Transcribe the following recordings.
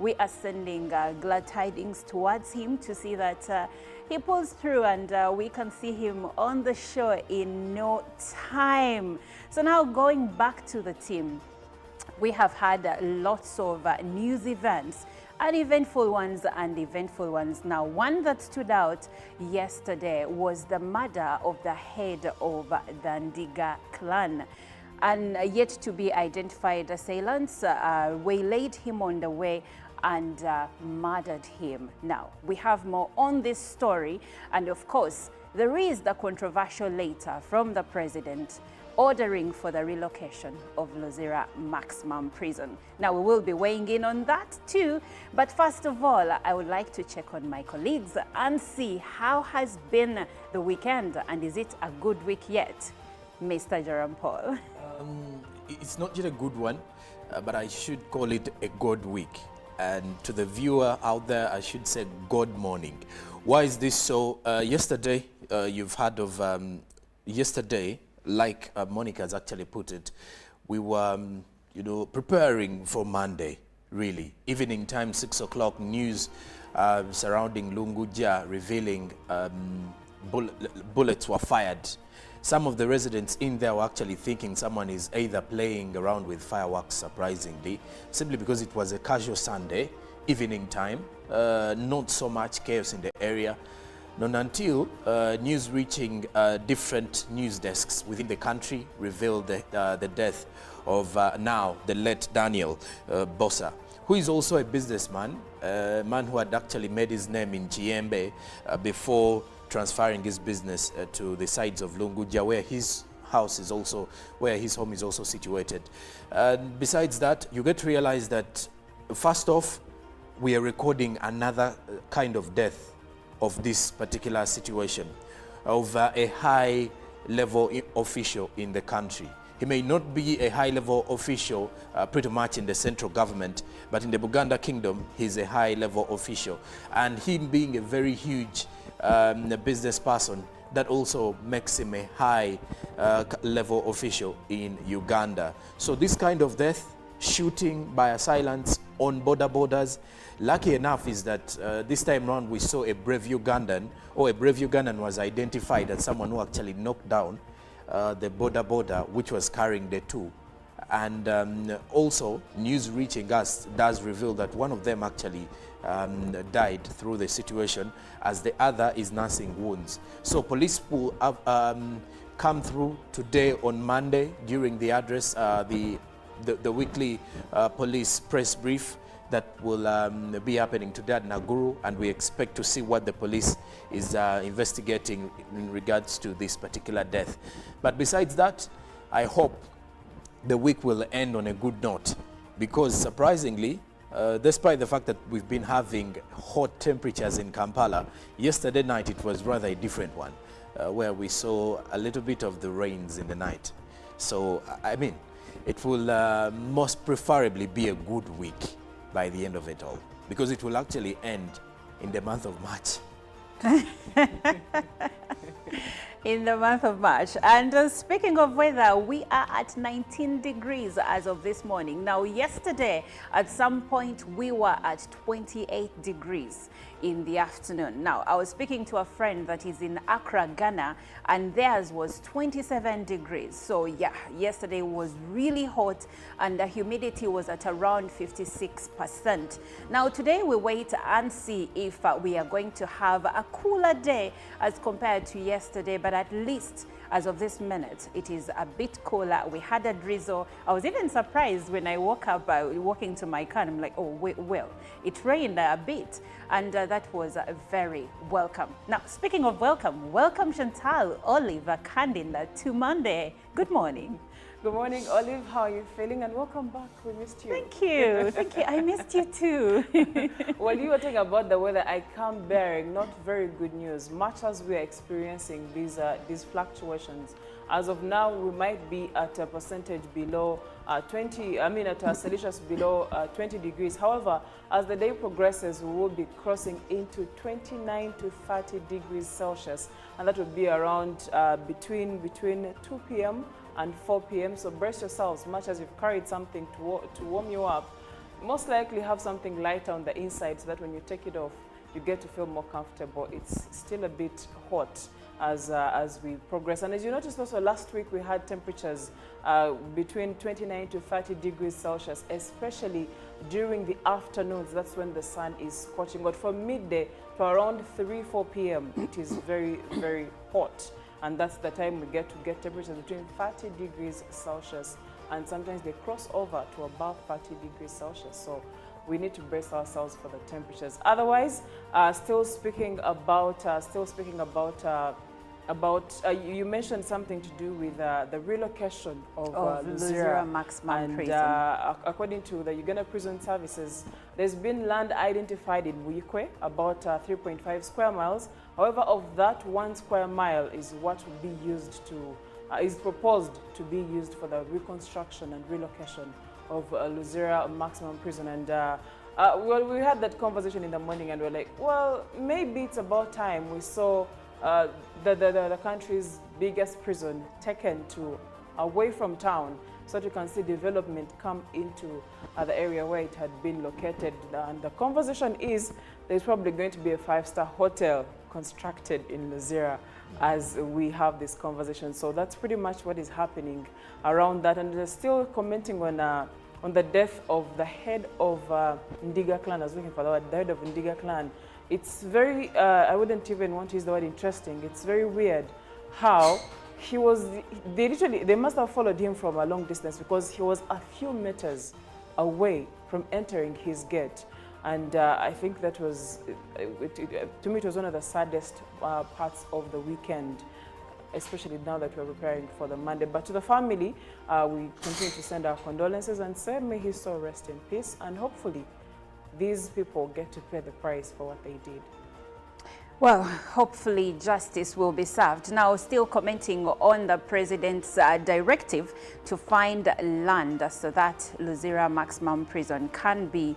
we are sending glad tidings towards him to see that he pulls through and we can see him on the show in no time. So now going back to the team, we have had lots of news events, uneventful ones and eventful ones. Now, one that stood out yesterday was the murder of the head of the Ndiga clan. And yet to be identified assailants waylaid him on the way and murdered him. Now, we have more on this story, and of course, there is the controversial letter from the president ordering for the relocation of Luzira Maximum Prison. Now, we will be weighing in on that too, but first of all, I would like to check on my colleagues and see how has been the weekend, and is it a good week yet? Mr. Jerome Paul. It's not yet a good one, but I should call it a God week. And to the viewer out there, I should say God morning. Why is this so? Yesterday, you've heard of, yesterday, like Monica has actually put it, we were, preparing for Monday, really. Evening time, 6 o'clock, news surrounding Lunguja revealing bullets were fired. Some of the residents in there were actually thinking someone is either playing around with fireworks, surprisingly, simply because it was a casual Sunday, evening time, not so much chaos in the area. Not until news reaching different news desks within the country revealed the death of now the late Daniel Bossa, who is also a businessman, a man who had actually made his name in Chiembe before transferring his business to the sides of Lunguja, where his house is also, where his home is also situated. Besides that, you get to realize that first off, we are recording another kind of death of this particular situation, of a high-level official in the country. He may not be a high-level official pretty much in the central government, but in the Buganda kingdom, he's a high-level official. And him being a very huge business person, that also makes him a high-level official in Uganda. So this kind of death, shooting by assailants on borders, lucky enough is that this time around we saw a brave Ugandan, or a brave Ugandan was identified as someone who actually knocked down the border which was carrying the two. And also news reaching us does reveal that one of them actually died through the situation, as the other is nursing wounds. So police will have come through today on Monday during the address, the weekly police press brief that will be happening today at Naguru, and we expect to see what the police is investigating in regards to this particular death. But besides that, I hope the week will end on a good note, because surprisingly, despite the fact that we've been having hot temperatures in Kampala, yesterday night it was rather a different one, where we saw a little bit of the rains in the night. So, I mean, it will most preferably be a good week by the end of it all, because it will actually end in the month of March. In the month of March. And speaking of weather, we are at 19 degrees as of this morning. Now, yesterday, at some point, we were at 28 degrees in the afternoon. Now, I was speaking to a friend that is in Accra, Ghana, and theirs was 27 degrees. So yeah, yesterday was really hot and the humidity was at around 56%. Now, today we wait and see if we are going to have a cooler day as compared to yesterday, but at least as of this minute, it is a bit cooler. We had a drizzle. I was even surprised when I woke up, walking to my car, and I'm like, oh, well, it rained a bit, and that was very welcome. Now, speaking of welcome Chantal, Olive, Candida to Monday. Good morning. Good morning, Olive. How are you feeling? And welcome back. We missed you. Thank you. Thank you. I missed you too. While you were talking about the weather, I come bearing not very good news. Much as we are experiencing these fluctuations, as of now, we might be at a percentage below 20, at a Celsius below 20 degrees. However, as the day progresses, we will be crossing into 29 to 30 degrees Celsius, and that would be around between 2 p.m. and 4 p.m. So brace yourselves, much as you've carried something to warm you up. most likely have something lighter on the inside so that when you take it off, you get to feel more comfortable. It's still a bit hot as we progress. And as you noticed also, last week we had temperatures between 29 to 30 degrees Celsius, especially during the afternoons. That's when the sun is scorching. But from midday to around 3-4 p.m., it is very, very hot. And that's the time we get temperatures between 30 degrees Celsius, and sometimes they cross over to above 30 degrees Celsius. So we need to brace ourselves for the temperatures. Otherwise, still speaking about you mentioned something to do with the relocation of Luzira Maximum Prison. According to the Uganda Prison Services, there's been land identified in Muikwe, about 3.5 square miles. However, of that 1 square mile is what will be used to, is proposed to be used for the reconstruction and relocation of Luzira Maximum Prison. And well, we had that conversation in the morning, and we're like, well, maybe it's about time we saw the country's biggest prison taken to away from town, so that you can see development come into the area where it had been located. And the conversation is there's probably going to be a 5-star hotel constructed in Luzira as we have this conversation. So that's pretty much what is happening around that. And they're still commenting on the death of the head of Ndiga clan. I was looking for the word, the head of Ndiga clan. It's very, I wouldn't even want to use the word interesting. It's very weird how he was, they must have followed him from a long distance, because he was a few meters away from entering his gate. And I think that was, to me, it was one of the saddest parts of the weekend, especially now that we're preparing for the Monday. But to the family, we continue to send our condolences and say, may his soul rest in peace. And hopefully, these people get to pay the price for what they did. Well, hopefully justice will be served. Now, still commenting on the president's directive to find land so that Luzira Maximum Prison can be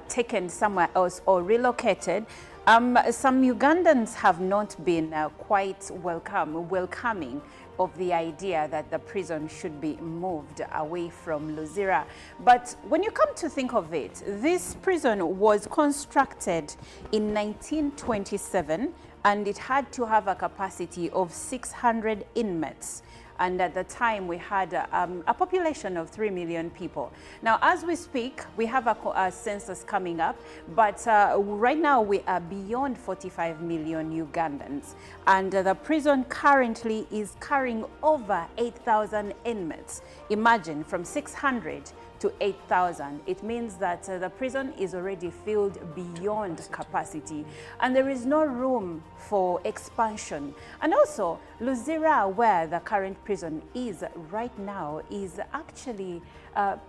taken somewhere else or relocated. Some Ugandans have not been quite welcoming of the idea that the prison should be moved away from Luzira. But when you come to think of it, this prison was constructed in 1927, and it had to have a capacity of 600 inmates. And at the time, we had a population of 3 million people. Now, as we speak, we have a census coming up, but right now we are beyond 45 million Ugandans. And the prison currently is carrying over 8,000 inmates. Imagine, from 600 to 8,000. It means that the prison is already filled beyond capacity, and there is no room for expansion. And also, Luzira, where the current prison is right now, is actually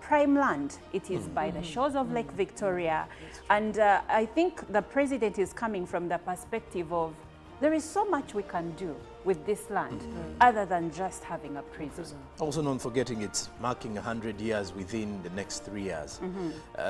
prime land. It is by the shores of Lake Victoria. And I think the president is coming from the perspective of there is so much we can do with this land other than just having a prison. Also not forgetting it's marking 100 years within the next 3 years.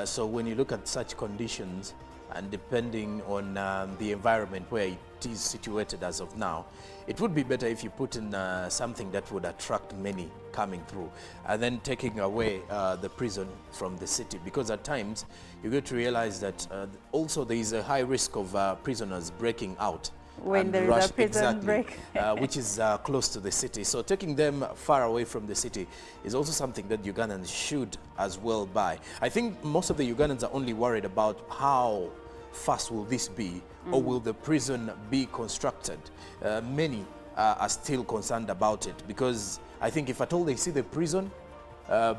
So when you look at such conditions, and depending on the environment where it is situated as of now, it would be better if you put in something that would attract many coming through, and then taking away the prison from the city, because at times you get to realize that also there is a high risk of prisoners breaking out when there is a prison break, which is close to the city. So taking them far away from the city is also something that Ugandans should as well buy. I think most of the Ugandans are only worried about how fast will this be, or will the prison be constructed. Many are still concerned about it, because I think if at all they see the prison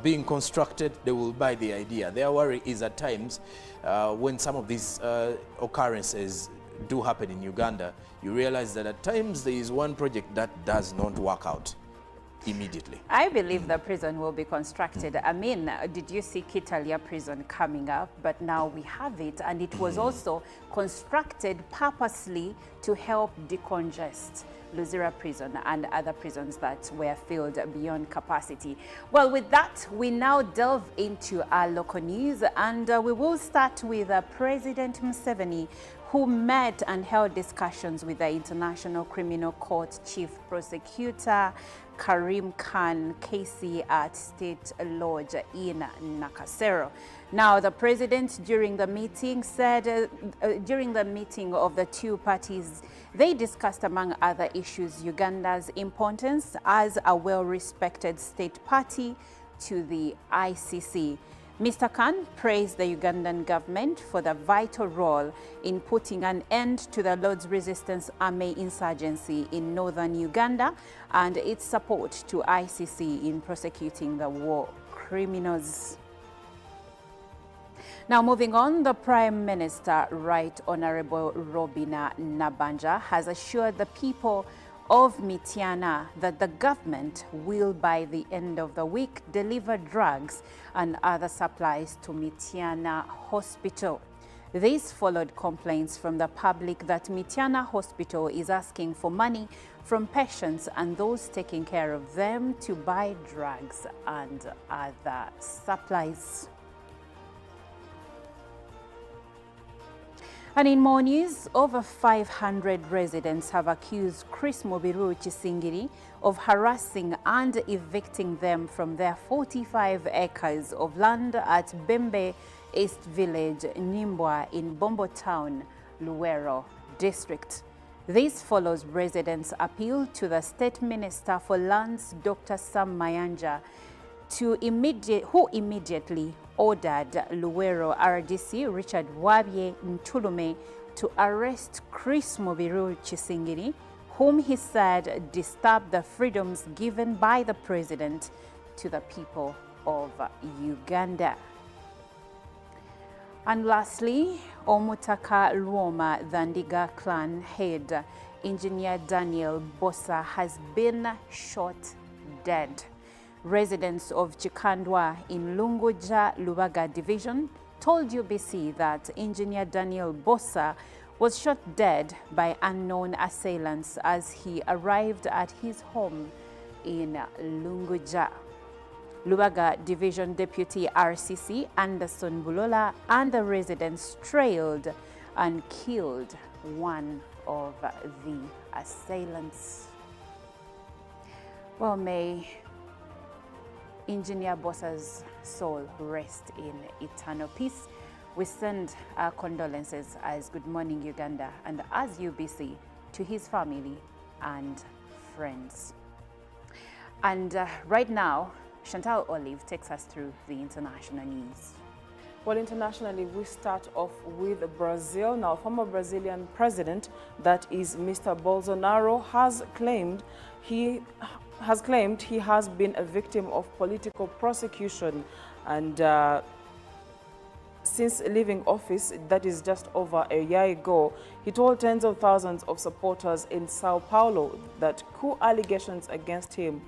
being constructed, they will buy the idea. Their worry is at times when some of these occurrences do happen in Uganda, you realize that at times there is one project that does not work out immediately. I believe the prison will be constructed. I mean, did you see Kitalia prison coming up? But now we have it, and it was also constructed purposely to help decongest Luzira prison and other prisons that were filled beyond capacity. Well, with that, we now delve into our local news, and we will start with President Museveni, who met and held discussions with the International Criminal Court Chief Prosecutor Karim Khan KC at State Lodge in Nakasero. Now, the president during the meeting said, during the meeting of the two parties, they discussed, among other issues, Uganda's importance as a well-respected state party to the ICC. Mr. Khan praised the Ugandan government for the vital role in putting an end to the Lord's Resistance Army insurgency in northern Uganda and its support to ICC in prosecuting the war criminals. Now, moving on, the Prime Minister, Right Honorable Robina Nabanja, has assured the people of Mityana that the government will, by the end of the week, deliver drugs and other supplies to Mityana Hospital. This followed complaints from the public that Mityana Hospital is asking for money from patients and those taking care of them to buy drugs and other supplies. And in more news, over 500 residents have accused Chris Mubiru Chisingiri of harassing and evicting them from their 45 acres of land at Bembe East Village, Nimbwa in Bombo Town, Luwero District. This follows residents' appeal to the State Minister for Lands, Dr. Sam Mayanja, who immediately ordered Luwero RDC Richard Wabye Ntulume to arrest Chris Mubiru Chisingiri, whom he said disturbed the freedoms given by the president to the people of Uganda. And lastly, Omutaka Luoma, the Ndiga clan head, Engineer Daniel Bossa, has been shot dead. Residents of Chikandwa in Lunguja, Lubaga Division told UBC that Engineer Daniel Bossa was shot dead by unknown assailants as he arrived at his home in Lunguja. Lubaga Division Deputy RCC Anderson Bulola and the residents trailed and killed one of the assailants. Well, may Engineer Bossa's soul rest in eternal peace. We send our condolences as Good Morning Uganda and as UBC to his family and friends. And right now, Chantal Olive takes us through the international news. Well, internationally, we start off with Brazil. Now, former Brazilian president, that is Mr. Bolsonaro, has claimed he has been a victim of political prosecution, and since leaving office, that is just over a year ago, he told tens of thousands of supporters in Sao Paulo that coup allegations against him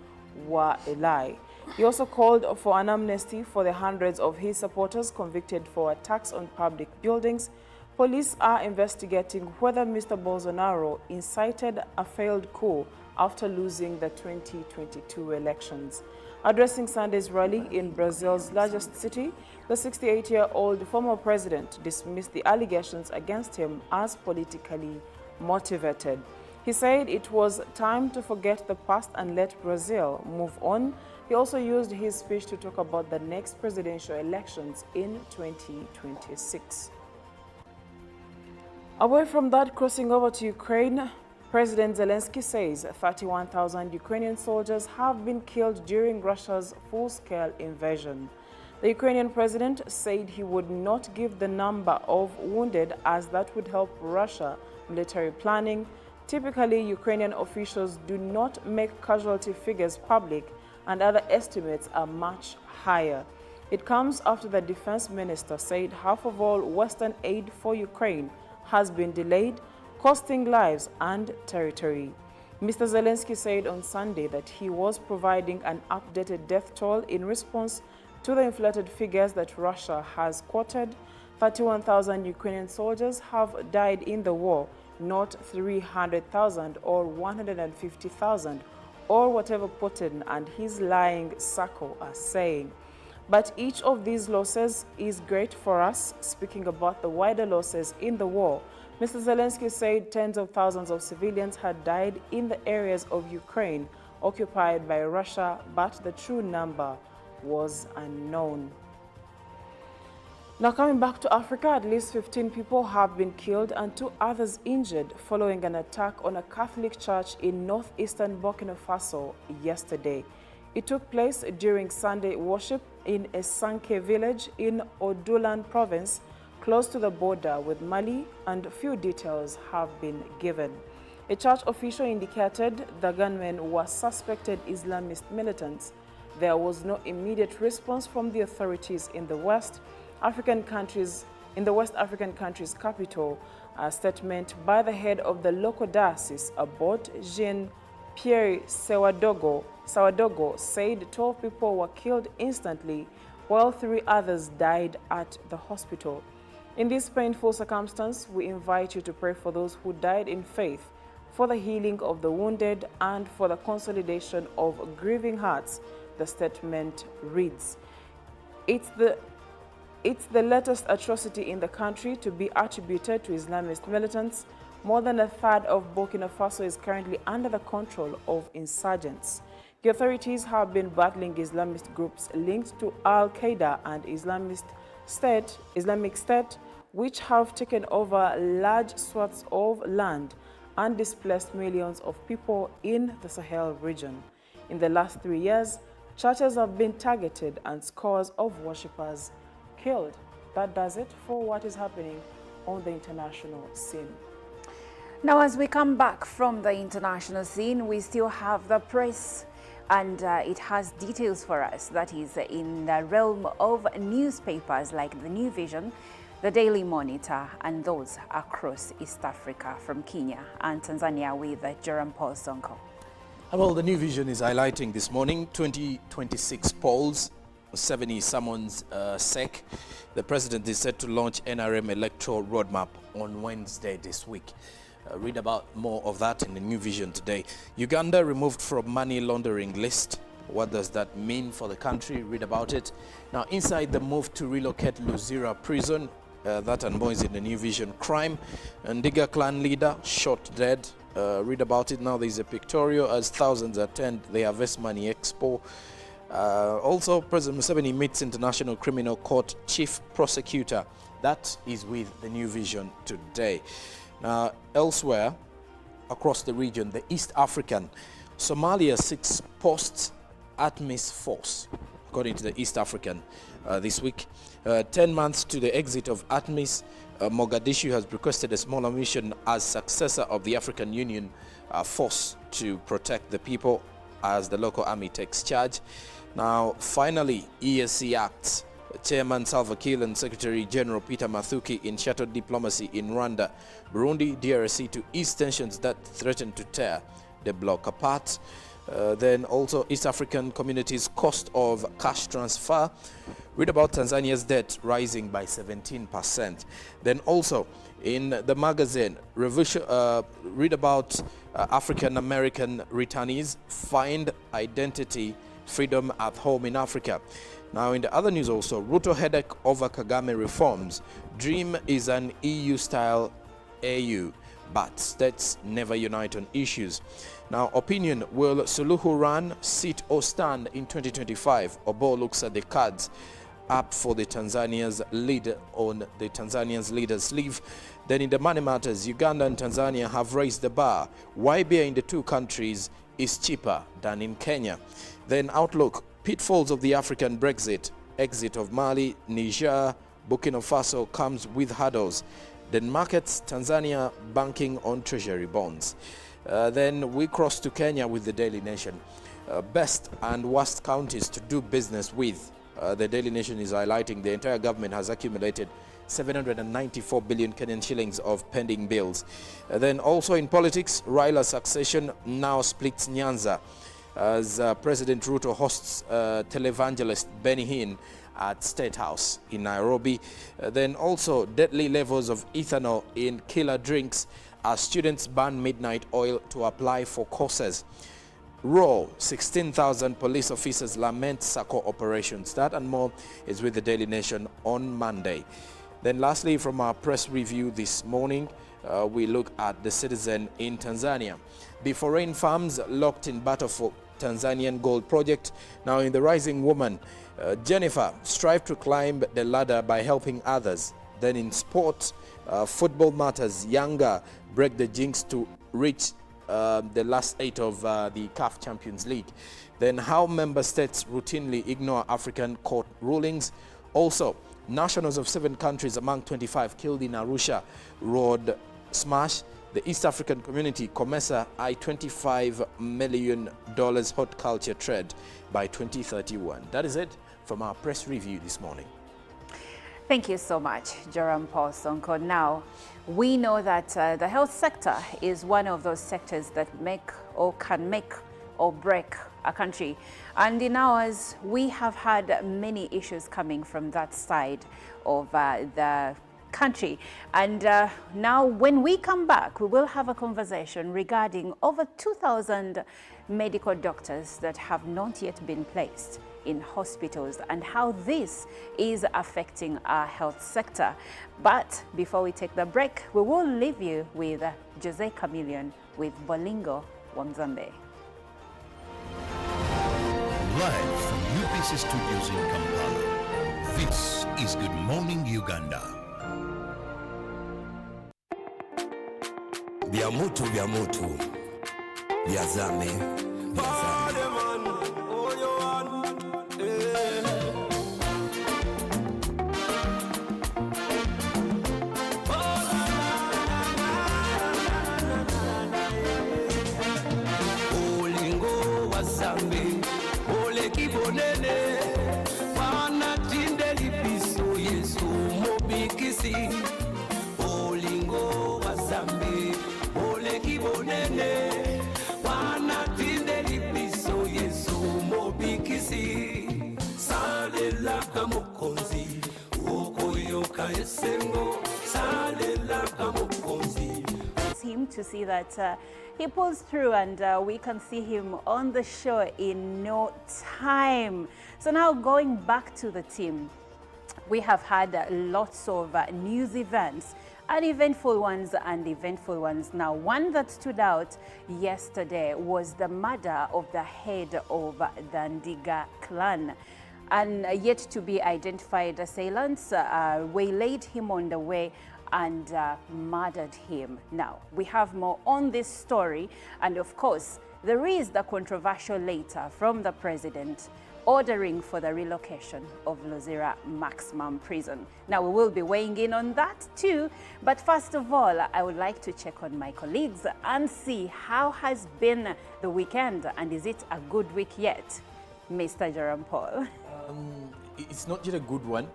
were a lie. He also called for an amnesty for the hundreds of his supporters convicted for attacks on public buildings. Police are investigating whether Mr. Bolsonaro incited a failed coup after losing the 2022 elections. Addressing Sunday's rally in Brazil's largest city, the 68-year-old former president dismissed the allegations against him as politically motivated. He said it was time to forget the past and let Brazil move on. He also used his speech to talk about the next presidential elections in 2026. Away from that, crossing over to Ukraine, President Zelensky says 31,000 Ukrainian soldiers have been killed during Russia's full-scale invasion. The Ukrainian president said he would not give the number of wounded as that would help Russia military planning. Typically, Ukrainian officials do not make casualty figures public, and other estimates are much higher. It comes after the defense minister said half of all Western aid for Ukraine has been delayed, costing lives and territory. Mr. Zelensky said on Sunday that he was providing an updated death toll in response to the inflated figures that Russia has quoted. 31,000 Ukrainian soldiers have died in the war, not 300,000 or 150,000 or whatever Putin and his lying circle are saying. But each of these losses is great for us. Speaking about the wider losses in the war, Mr. Zelensky said tens of thousands of civilians had died in the areas of Ukraine occupied by Russia, but the true number was unknown. Now coming back to Africa, at least 15 people have been killed and 2 others injured following an attack on a Catholic church in northeastern Burkina Faso yesterday. It took place during Sunday worship in a Sanke village in Odulan province, close to the border with Mali, and few details have been given. A church official indicated the gunmen were suspected Islamist militants. There was no immediate response from the authorities in the West African countries, capital. A statement by the head of the local diocese, Abbot Jean-Pierre Sawadogo, said 12 people were killed instantly, while 3 others died at the hospital. In this painful circumstance, we invite you to pray for those who died in faith, for the healing of the wounded, and for the consolidation of grieving hearts, the statement reads. It's the latest atrocity in the country to be attributed to Islamist militants. More than a third of Burkina Faso is currently under the control of insurgents. The authorities have been battling Islamist groups linked to Al-Qaeda and Islamic State, which have taken over large swaths of land and displaced millions of people in the Sahel region. In the last 3 years, churches have been targeted and scores of worshippers killed. That does it for what is happening on the international scene. Now, as we come back from the international scene, we still have the press, and it has details for us. That is in the realm of newspapers like the New Vision, the Daily Monitor, and those across East Africa, from Kenya and Tanzania, with Jerome Paul Sonko. Well, the New Vision is highlighting this morning 2026 polls. 70 summons SEC. The president is set to launch NRM electoral roadmap on Wednesday this week. Read about more of that in the New Vision today. Uganda removed from money laundering list. What does that mean for the country? Read about it. Now, inside the move to relocate Luzira prison, that and more is in the New Vision. Crime, Ndiga clan leader shot dead. Read about it now. There's a pictorial as thousands attend the Harvest Money Expo. Also, President Museveni meets International Criminal Court Chief Prosecutor. That is with the New Vision today. Now, elsewhere across the region, the East African, Somalia seeks post-ATMIS force, according to the East African this week. 10 months to the exit of ATMIS, Mogadishu has requested a smaller mission as successor of the African Union force to protect the people as the local army takes charge. Now, finally, EAC acts. Chairman Salva Kiir and Secretary General Peter Mathuki in shattered diplomacy in Rwanda, Burundi, DRC to ease tensions that threaten to tear the bloc apart. Then also East African communities' cost of cash transfer. Read about Tanzania's debt rising by 17%. Then also in the magazine, read about African American returnees find identity freedom at home in Africa. Now, in the other news also, Ruto headache over Kagame reforms. Dream is an EU-style AU, but states never unite on issues. Now, opinion, will Suluhu run, sit or stand in 2025? Obo looks at the cards up for the Tanzania's lead on the Tanzanian's leader's sleeve. Then in the money matters, Uganda and Tanzania have raised the bar. Why beer in the two countries is cheaper than in Kenya. Then outlook, pitfalls of the African Brexit, exit of Mali, Niger, Burkina Faso comes with hurdles. Then markets, Tanzania banking on treasury bonds. Then we cross to Kenya with the Daily Nation. Best and worst counties to do business with. The Daily Nation is highlighting the entire government has accumulated 794 billion Kenyan shillings of pending bills. Then also in politics, Raila's succession now splits Nyanza as President Ruto hosts televangelist Benny Hinn at State House in Nairobi. Then also deadly levels of ethanol in killer drinks as students ban midnight oil to apply for courses. Raw, 16,000 police officers lament SACCO operations. That and more is with the Daily Nation on Monday. Then lastly, from our press review this morning, we look at the Citizen in Tanzania. Before rain farms locked in battle for Tanzanian gold project. Now in the Rising Woman, Jennifer, strive to climb the ladder by helping others. Then in sport, football matters. Yanga break the jinx to reach the last 8 of the CAF Champions League. Then how member states routinely ignore African court rulings. Also, nationals of 7 countries among 25 killed in Arusha road smash. The East African community, COMESA, eye $25 million hot culture trade by 2031. That is it from our press review this morning. Thank you so much, Joram Paul Sonko. Now, we know that the health sector is one of those sectors that make or can make or break a country. And in ours, we have had many issues coming from that side of the country. And now when we come back, we will have a conversation regarding over 2,000 medical doctors that have not yet been placed in hospitals and how this is affecting our health sector. But before we take the break, we will leave you with Jose Chameleon with Bolingo Wamzambe. Live from UBC Studios in Kampala, this is Good Morning Uganda. Vya mutu, vya zame, Olingo wasambe, ole kibonene, wana tinde lipiso Yesu mobikisi. Olingo wasambe, ole kibonene, wana tinde lipiso Yesu mobikisi. Salela kamukonzi, okoyoka esengo, salela kamukonzi. Him to see that he pulls through, and we can see him on the show in no time. So now going back to the team, we have had lots of news events, uneventful ones and eventful ones. Now, one that stood out yesterday was the murder of the head of the Ndiga clan. And yet to be identified assailants waylaid him on the way and murdered him. Now, we have more on this story, and of course, there is the controversial letter from the president ordering for the relocation of Luzira Maximum Prison. Now, we will be weighing in on that too, but first of all, I would like to check on my colleagues and see how has been the weekend, and is it a good week yet, Mr. Jerome Paul? It's not yet a good one,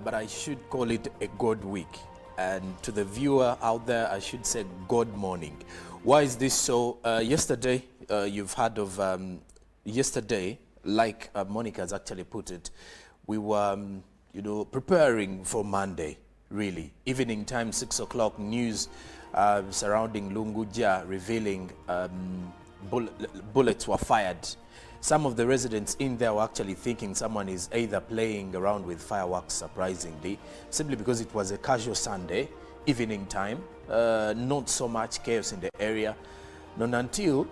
but I should call it a God week. And to the viewer out there, I should say God morning. Why is this so? Yesterday, you've heard of, yesterday, like Monica has actually put it, we were, preparing for Monday, really. Evening time, 6 o'clock, news surrounding Lunguja revealing bullets were fired. Some of the residents in there were actually thinking someone is either playing around with fireworks, surprisingly, simply because it was a casual Sunday, evening time, not so much chaos in the area. Not until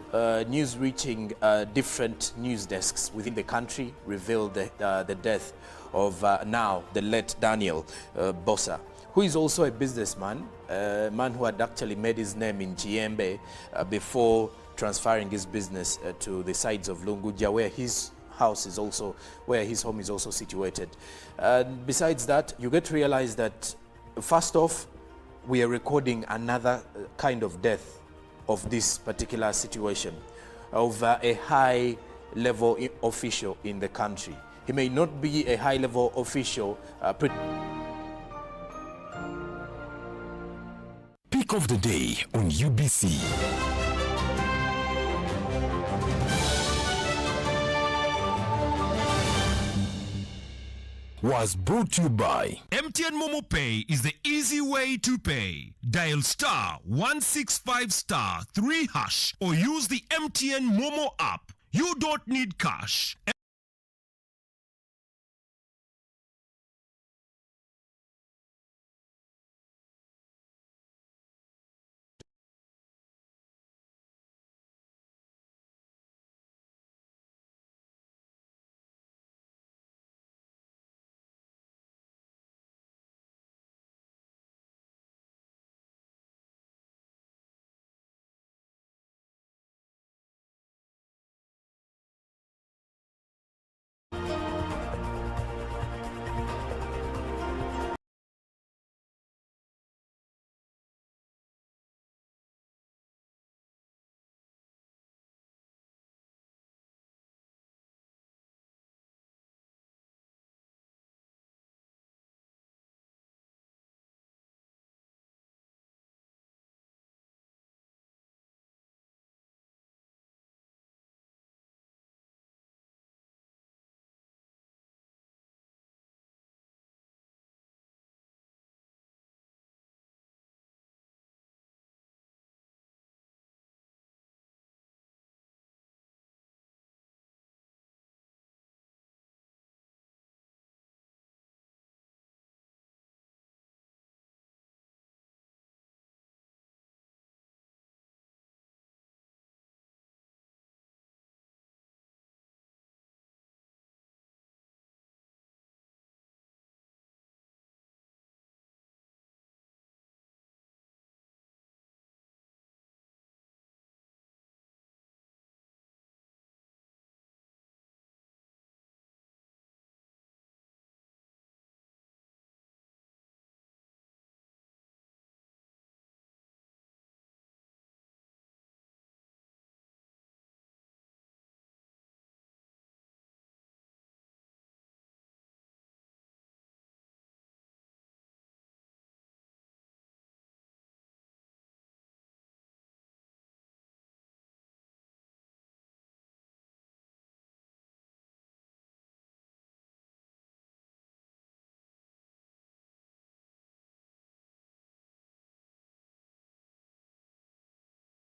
news reaching different news desks within the country revealed the death of now the late Daniel Bossa, who is also a businessman, a man who had actually made his name in Chiembe before transferring his business to the sides of Lunguja, where his house is also, where his home is also situated. Besides that, you get to realize that first off, we are recording another kind of death of this particular situation, of a high-level official in the country. He may not be a high-level official. Pick of the day on UBC. Was brought to you by MTN Momo Pay is the easy way to pay. Dial *165*3# or use the MTN Momo app. You don't need cash.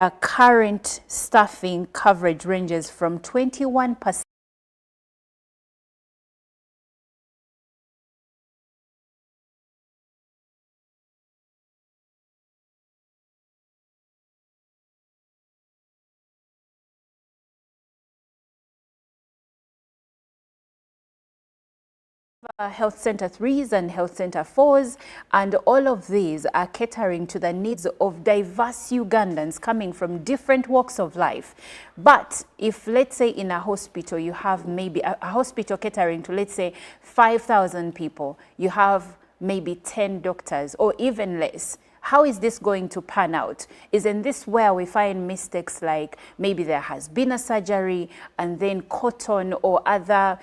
Current staffing coverage ranges from 21% Health Center 3s and Health Center 4s, and all of these are catering to the needs of diverse Ugandans coming from different walks of life. But if, let's say, in a hospital, you have maybe a hospital catering to, let's say, 5,000 people, you have maybe 10 doctors or even less. How is this going to pan out? Isn't this where we find mistakes like maybe there has been a surgery and then cotton or other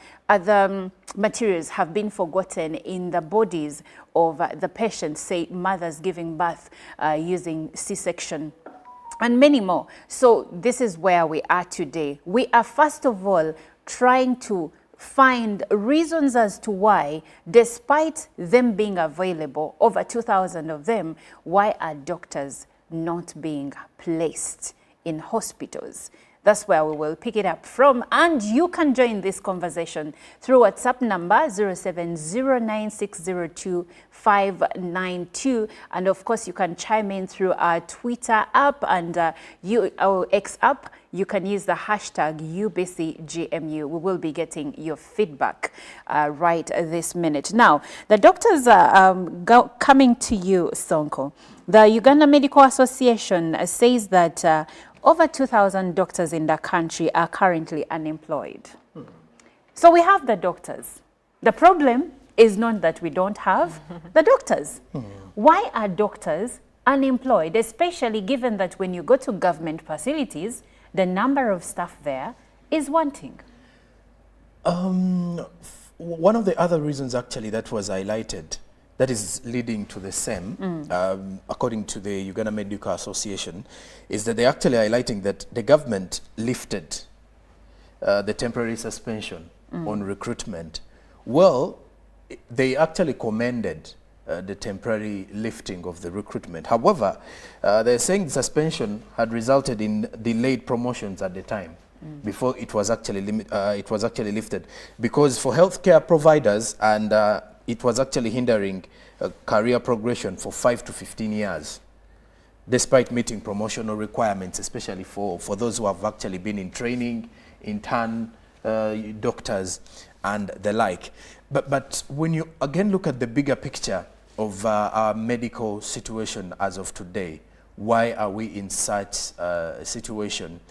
materials have been forgotten in the bodies of the patient, say mothers giving birth using C-section, and many more. So this is where we are today. We are first of all trying to find reasons as to why, despite them being available, over 2,000 of them, why are doctors not being placed in hospitals? That's where we will pick it up from, and you can join this conversation through WhatsApp number 0709602592, and of course you can chime in through our Twitter app and our X app. You can use the hashtag UBCGMU. We will be getting your feedback right this minute. Now, the doctors are coming to you, Sonko. The Uganda Medical Association says that over 2,000 doctors in the country are currently unemployed. So we have the doctors. The problem is not that we don't have the doctors. Why are doctors unemployed, especially given that when you go to government facilities, the number of staff there is wanting? One of the other reasons actually that was highlighted that is leading to the same, according to the Uganda Medical Association, is that they're actually highlighting that the government lifted the temporary suspension on recruitment. Well, they actually commended the temporary lifting of the recruitment. However, they're saying the suspension had resulted in delayed promotions at the time before it was actually lifted, because for healthcare providers and it was actually hindering career progression for 5 to 15 years, despite meeting promotional requirements, especially for those who have actually been in training, intern doctors and the like. But when you again look at the bigger picture of our medical situation as of today, why are we in such a situation?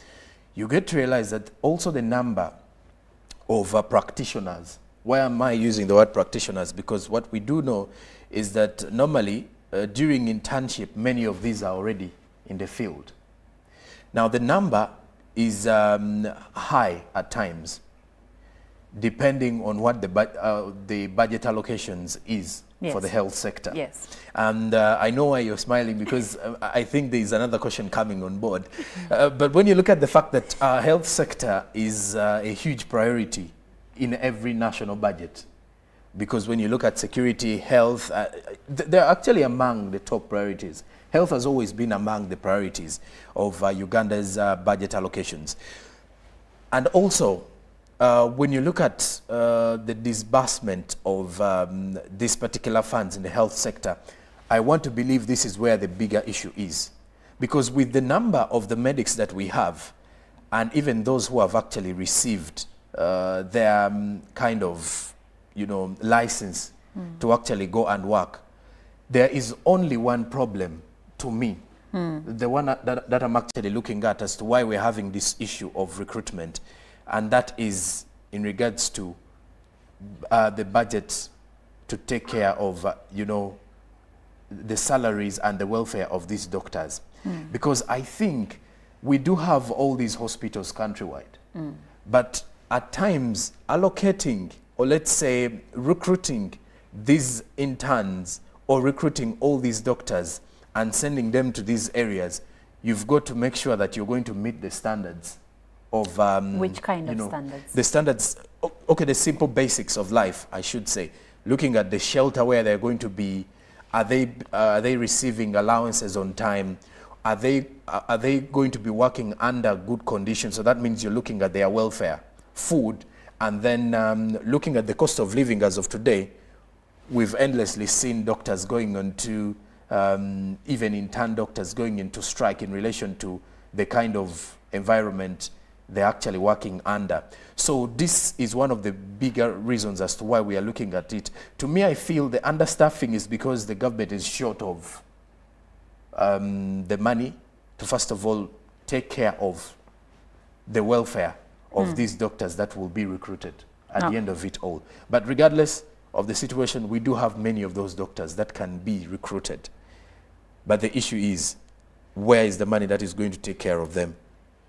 You get to realize that also the number of practitioners. Why am I using the word practitioners? Because what we do know is that normally during internship, many of these are already in the field. Now the number is high at times, depending on what the budget allocations is for the health sector. Yes. And I know why you're smiling, because I think there is another question coming on board. But when you look at the fact that our health sector is a huge priority in every national budget, because when you look at security, health, they're actually among the top priorities. Health has always been among the priorities of Uganda's budget allocations. And also, when you look at the disbursement of these particular funds in the health sector, I want to believe this is where the bigger issue is. Because with the number of the medics that we have, and even those who have actually received their kind of, license to actually go and work, there is only one problem to me, the one that I'm actually looking at as to why we're having this issue of recruitment, and that is in regards to the budget to take care of, the salaries and the welfare of these doctors. Because I think we do have all these hospitals countrywide, but at times allocating, or let's say recruiting these interns or recruiting all these doctors and sending them to these areas, you've got to make sure that you're going to meet the standards of which kind of standards? The standards, okay, the simple basics of life, I should say. Looking at the shelter where they're going to be, are they receiving allowances on time? are they going to be working under good conditions? So that means you're looking at their welfare, food, and then looking at the cost of living as of today. We've endlessly seen doctors going on to, even intern doctors going into strike in relation to the kind of environment they're actually working under. So this is one of the bigger reasons as to why we are looking at it. To me, I feel the understaffing is because the government is short of the money to, first of all, take care of the welfare of these doctors that will be recruited at the end of it all. But regardless of the situation, we do have many of those doctors that can be recruited. But the issue is, where is the money that is going to take care of them?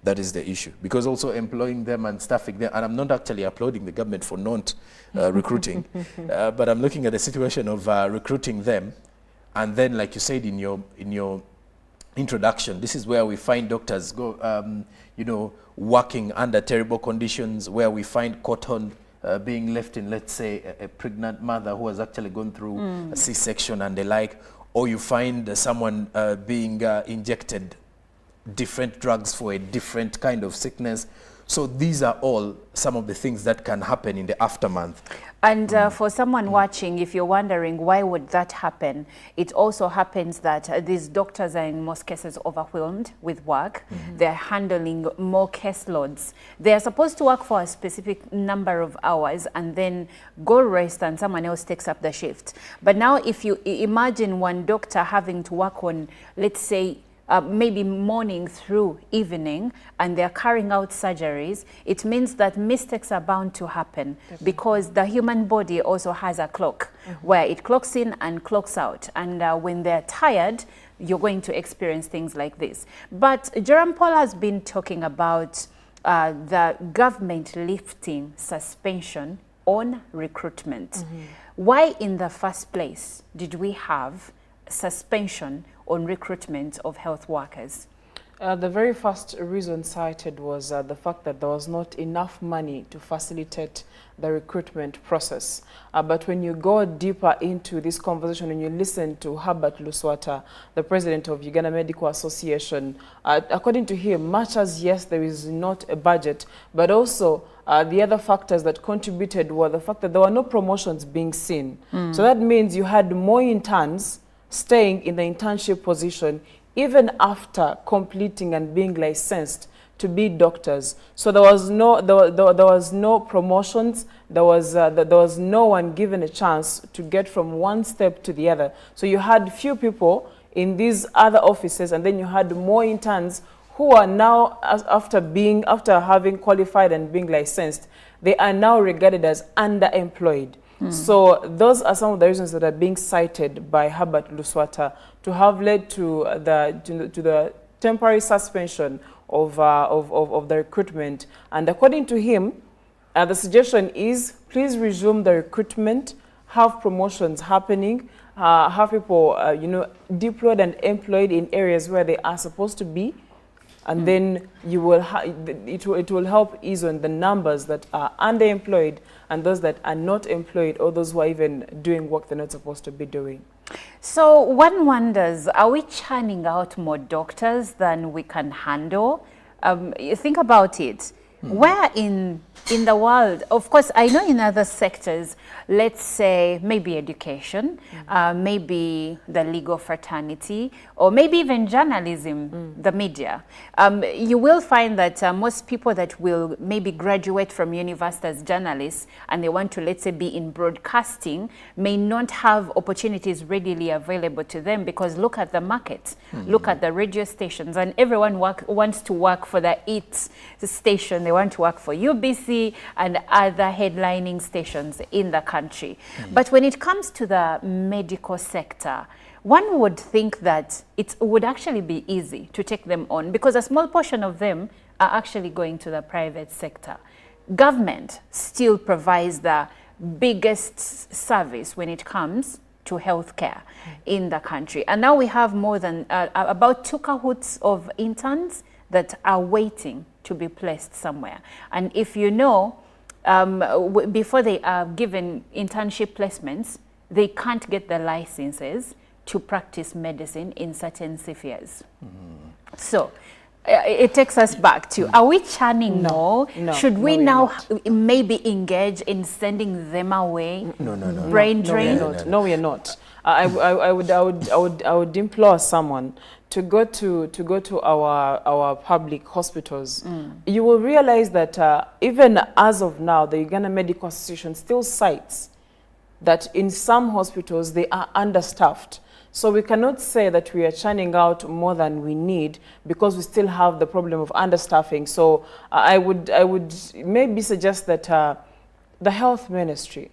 That is the issue. Because also employing them and staffing them, and I'm not actually applauding the government for not recruiting, but I'm looking at the situation of recruiting them. And then, like you said in your introduction, this is where we find doctors go, you know, working under terrible conditions, where we find cotton being left in, let's say, a pregnant mother who has actually gone through a C-section and the like, or you find someone being injected different drugs for a different kind of sickness. So these are all some of the things that can happen in the aftermath. And for someone watching, if you're wondering why would that happen, it also happens that these doctors are in most cases overwhelmed with work. They're handling more caseloads. They're supposed to work for a specific number of hours and then go rest and someone else takes up the shift. But now if you imagine one doctor having to work on, let's say, maybe morning through evening, and they're carrying out surgeries, it means that mistakes are bound to happen. Definitely. Because the human body also has a clock where it clocks in and clocks out. And when they're tired, you're going to experience things like this. But Jerome Paul has been talking about the government lifting suspension on recruitment. Why in the first place did we have suspension on recruitment of health workers? The very first reason cited was the fact that there was not enough money to facilitate the recruitment process. But when you go deeper into this conversation and you listen to Herbert Luswata, the president of Uganda Medical Association, according to him, much as yes, there is not a budget, but also the other factors that contributed were the fact that there were no promotions being seen. So that means you had more interns staying in the internship position even after completing and being licensed to be doctors. So there was no promotions. There was no one given a chance to get from one step to the other. So you had few people in these other offices, and then you had more interns who are now, after having qualified and being licensed, they are now regarded as underemployed. So those are some of the reasons that are being cited by Herbert Luswata to have led to the temporary suspension of the recruitment. And according to him, the suggestion is please resume the recruitment, have promotions happening, have people deployed and employed in areas where they are supposed to be. And then you will it will help ease on the numbers that are underemployed and those that are not employed, or those who are even doing work they're not supposed to be doing. So one wonders, are we churning out more doctors than we can handle? You think about it. Where in the world, of course, I know in other sectors, let's say maybe education, maybe the legal fraternity, or maybe even journalism, the media, you will find that most people that will maybe graduate from university as journalists and they want to, let's say, be in broadcasting may not have opportunities readily available to them, because look at the market, look at the radio stations, and everyone wants to work for the EAT station. They want to work for UBC and other headlining stations in the country. But when it comes to the medical sector, one would think that it would actually be easy to take them on, because a small portion of them are actually going to the private sector. Government still provides the biggest service when it comes to healthcare in the country. And now we have more than about 2 cohorts of interns that are waiting to be placed somewhere. And if you know, before they are given internship placements, they can't get the licenses to practice medicine in certain spheres. So it takes us back to, are we churning more? Should we now maybe engage in sending them away? Brain drain? No, we are not. I would implore someone to go to our public hospitals. You will realize that even as of now, the Uganda Medical Association still cites that in some hospitals they are understaffed. So we cannot say that we are churning out more than we need because we still have the problem of understaffing. So I would maybe suggest that the health ministry,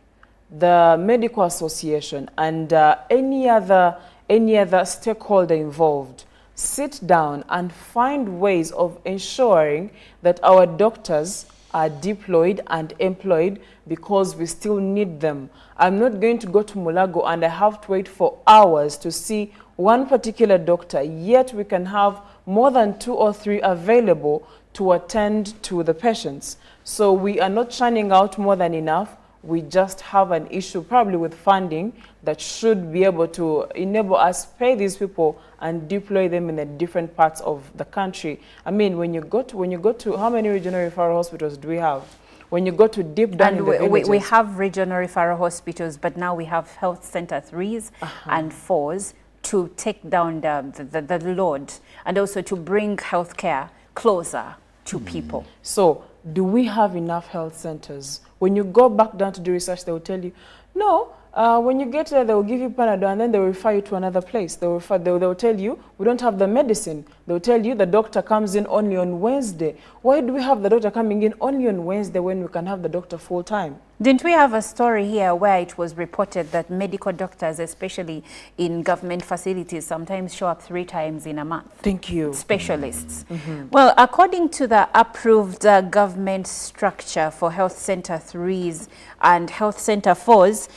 the medical association, and any other stakeholder involved sit down and find ways of ensuring that our doctors are deployed and employed because we still need them. I'm not going to go to Mulago and I have to wait for hours to see one particular doctor, yet we can have more than 2 or 3 available to attend to the patients. So we are not churning out more than enough. We just have an issue probably with funding that should be able to enable us pay these people and deploy them in the different parts of the country. I mean, when you go to how many regional referral hospitals do we have? When you go to deep down in the villages, we have regional referral hospitals, but now we have health center 3s and 4s to take down the load and also to bring healthcare closer to people. So do we have enough health centers? When you go back down to do research, they will tell you, no, when you get there, they will give you Panadol and then they will refer you to another place. They will tell you, we don't have the medicine. They will tell you the doctor comes in only on Wednesday. Why do we have the doctor coming in only on Wednesday when we can have the doctor full time? Didn't we have a story here where it was reported that medical doctors, especially in government facilities, sometimes show up 3 times in a month? Thank you. Specialists. Well, according to the approved government structure for health center 3s and health center 4s,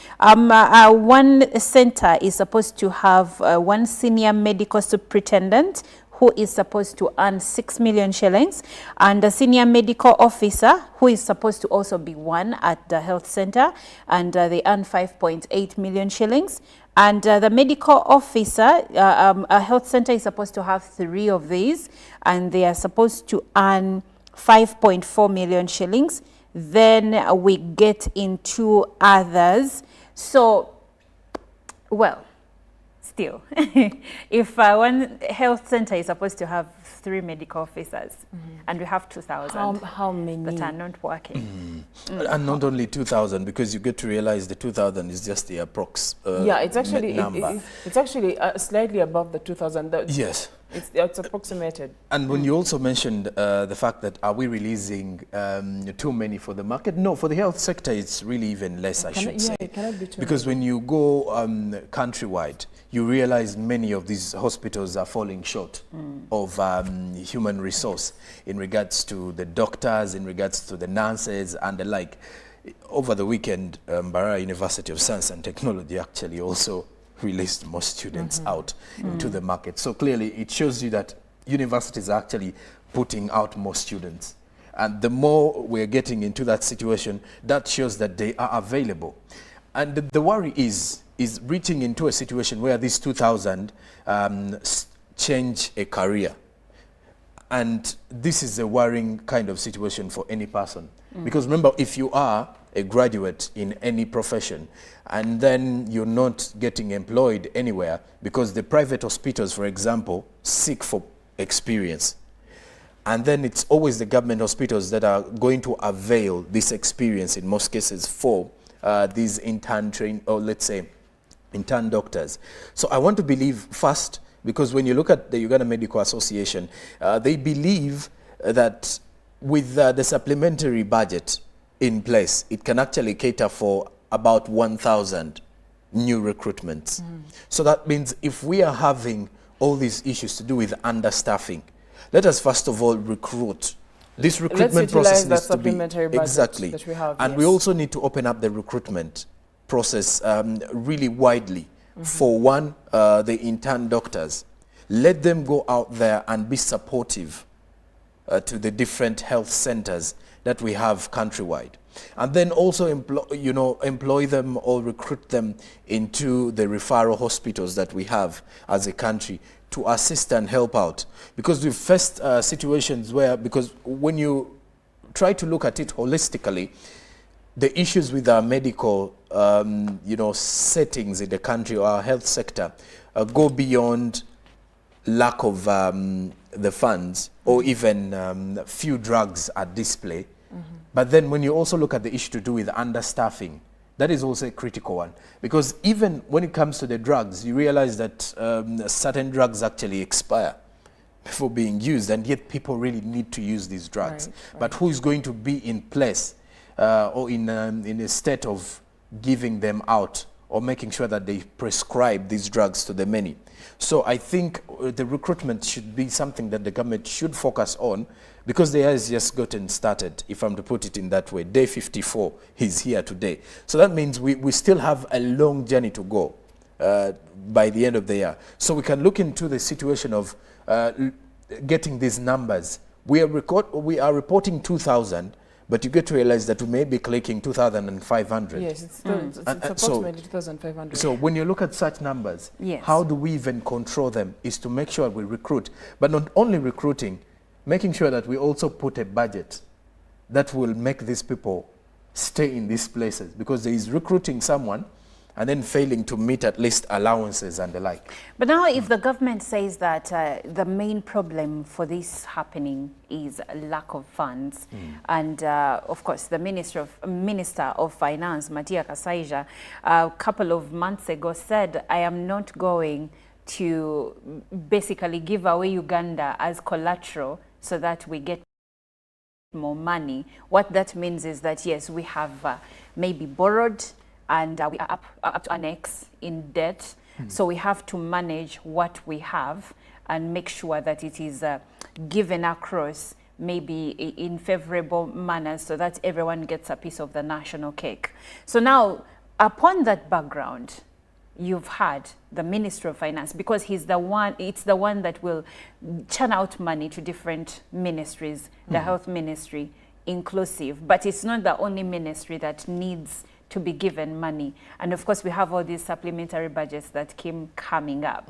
one center is supposed to have 1 senior medical superintendent who is supposed to earn 6 million shillings, and a senior medical officer who is supposed to also be 1 at the health center, and they earn 5.8 million shillings. And the medical officer, a health center is supposed to have 3 of these, and they are supposed to earn 5.4 million shillings. Then we get into others. So, well, still, if one health center is supposed to have 3 medical officers and we have 2,000 how many that are not working. And not only 2,000, because you get to realize the 2,000 is just the approx yeah, it's actually number. It's actually slightly above the 2,000. Yes. It's approximated. And when you also mentioned the fact that are we releasing too many for the market? No, for the health sector, it's really even less, I should say. It cannot be too because many. when you go countrywide, you realize many of these hospitals are falling short of human resource in regards to the doctors, in regards to the nurses and the like. Over the weekend, Mbarara University of Science and Technology actually also released more students out into the market. So clearly it shows you that universities are actually putting out more students. And the more we're getting into that situation, that shows that they are available. And the worry is reaching into a situation where these 2,000 change a career. And this is a worrying kind of situation for any person. Because remember, if you are a graduate in any profession and then you're not getting employed anywhere because the private hospitals, for example, seek for experience. And then it's always the government hospitals that are going to avail this experience in most cases for these intern trained, or let's say intern doctors. So I want to believe first, because when you look at the Uganda Medical Association, they believe that with the supplementary budget in place, it can actually cater for about 1,000 new recruitments. So that means if we are having all these issues to do with understaffing, let us first of all recruit. This recruitment process needs to be exactly, that we have, and we also need to open up the recruitment process really widely. For one, the intern doctors, let them go out there and be supportive to the different health centers that we have countrywide. And then also employ them or recruit them into the referral hospitals that we have as a country to assist and help out. Because we've faced situations where, because when you try to look at it holistically, the issues with our medical settings in the country or our health sector go beyond lack of the funds or even few drugs at display. But then when you also look at the issue to do with understaffing, that is also a critical one. Because even when it comes to the drugs, you realize that certain drugs actually expire before being used, and yet people really need to use these drugs. Right. But who is going to be in place or in a state of giving them out or making sure that they prescribe these drugs to the many? So I think the recruitment should be something that the government should focus on, because the year has just gotten started, if I'm to put it in that way. Day 54 is here today. So that means we still have a long journey to go by the end of the year. So we can look into the situation of getting these numbers. We are reporting 2,000, but you get to realize that we may be clicking 2,500. Yes, it's approximately 2,500. So when you look at such numbers, yes, how do we even control them is to make sure we recruit. But not only recruiting, making sure that we also put a budget that will make these people stay in these places, because there is recruiting someone and then failing to meet at least allowances and the like. But now if the government says that the main problem for this happening is lack of funds, and of course the Minister of Finance, Matia Kasaija, a couple of months ago said, I am not going to basically give away Uganda as collateral so that we get more money. What that means is that, yes, we have maybe borrowed and we are up to our necks in debt. So we have to manage what we have and make sure that it is given across maybe in favorable manners so that everyone gets a piece of the national cake. So now, upon that background, you've had the Minister of Finance, because he's the one, it's the one that will churn out money to different ministries, the health ministry inclusive, but it's not the only ministry that needs to be given money. And of course, we have all these supplementary budgets that keep coming up.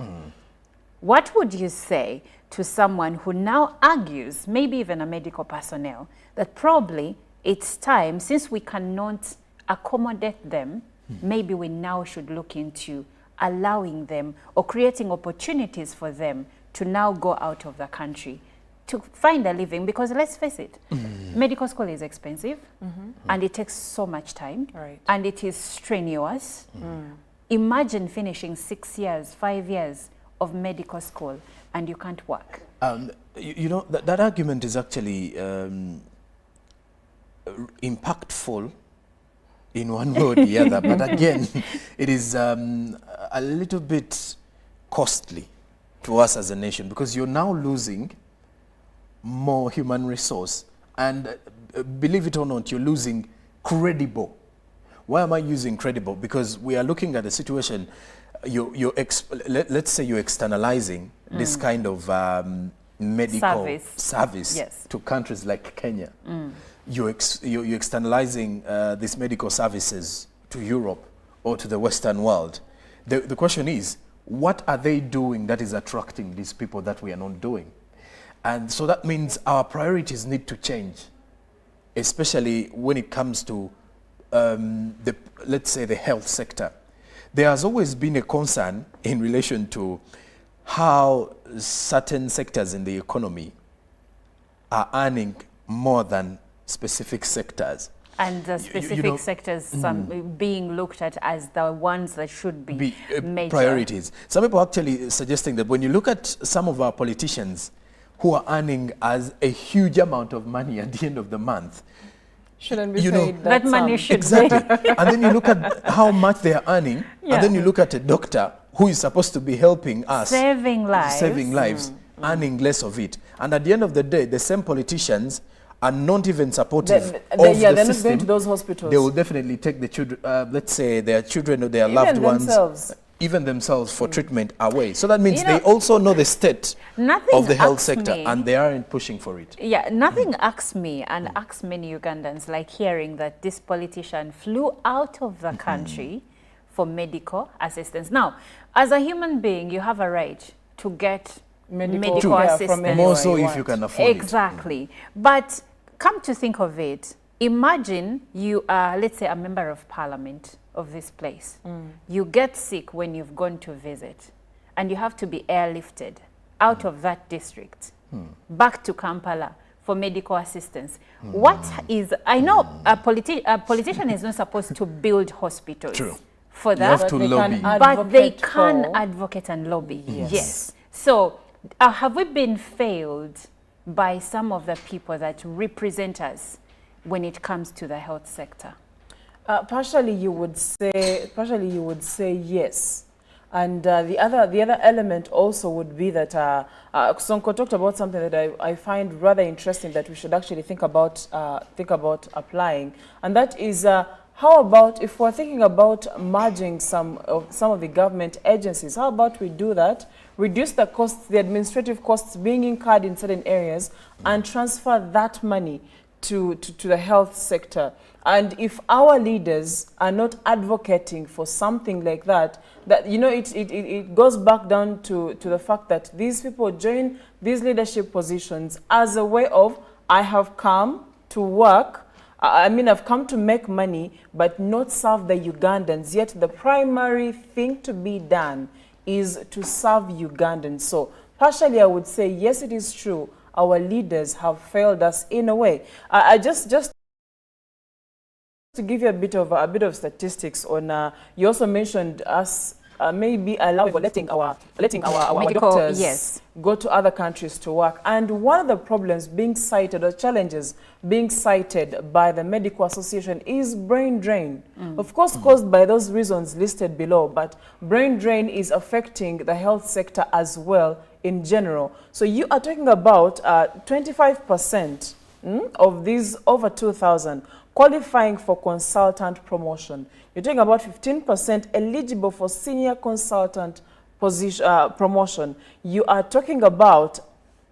What would you say to someone who now argues, maybe even a medical personnel, that probably it's time, since we cannot accommodate them, maybe we now should look into allowing them or creating opportunities for them to now go out of the country to find a living? Because let's face it, medical school is expensive and it takes so much time, and it is strenuous. Imagine finishing 6 years, 5 years of medical school and you can't work. You know, that argument is actually impactful in one way or the other, but again, it is a little bit costly to us as a nation, because you're now losing more human resource, and believe it or not, you're losing credible. Why am I using credible? Because we are looking at a situation, let's say you're externalizing this kind of medical service yes, to countries like Kenya. You're externalizing these medical services to Europe or to the Western world. The question is, what are they doing that is attracting these people that we are not doing? And so that means our priorities need to change, especially when it comes to, let's say, the health sector. There has always been a concern in relation to how certain sectors in the economy are earning more than specific sectors. And the specific sectors being looked at as the ones that should be major priorities. Some people actually suggesting that when you look at some of our politicians who are earning as a huge amount of money at the end of the month, shouldn't be paid that money should exactly. And then you look at how much they are earning, and then you look at a doctor who is supposed to be helping us, saving lives, earning less of it. And at the end of the day, the same politicians are not even supportive of the they're not system. going to those hospitals. They will definitely take the children, let's say their children or their even loved ones. Themselves. even themselves for treatment away. So that means You know, they also know the state nothing of the health asks sector me- and they aren't pushing for it. Yeah, nothing asks me and asks many Ugandans like hearing that this politician flew out of the country for medical assistance. Now, as a human being, you have a right to get medical care assistance. from anywhere More so you if you want. can afford it. Exactly. But come to think of it, imagine you are, let's say, a member of parliament of this place. You get sick when you've gone to visit, and you have to be airlifted out of that district back to Kampala for medical assistance. What is, I know a politician is not supposed to build hospitals True. for You have that, to But they lobby. can but they advocate can for- advocate and lobby. Yes. So have we been failed by some of the people that represent us when it comes to the health sector? Partially you would say yes. And the other element also would be that Sonko talked about something that I find rather interesting that we should actually think about applying, and that is how about if we're thinking about merging some of the government agencies? How about we do that, reduce the costs, the administrative costs being incurred in certain areas, and transfer that money to the health sector. And if our leaders are not advocating for something like that, you know, it goes back down to the fact that these people join these leadership positions as a way of, I have come to work, I mean, I've come to make money, but not serve the Ugandans. Yet the primary thing to be done is to serve Ugandans. So partially I would say, yes, it is true. Our leaders have failed us in a way. I just to give you a bit of statistics on. You also mentioned us maybe allowing or letting our Medical, doctors yes, go to other countries to work. And one of the problems being cited, or challenges being cited by the Medical Association, is brain drain. Of course, caused by those reasons listed below, but brain drain is affecting the health sector as well in general. So you are talking about 25% of these over 2,000 qualifying for consultant promotion. You're talking about 15% eligible for senior consultant position, promotion. You are talking about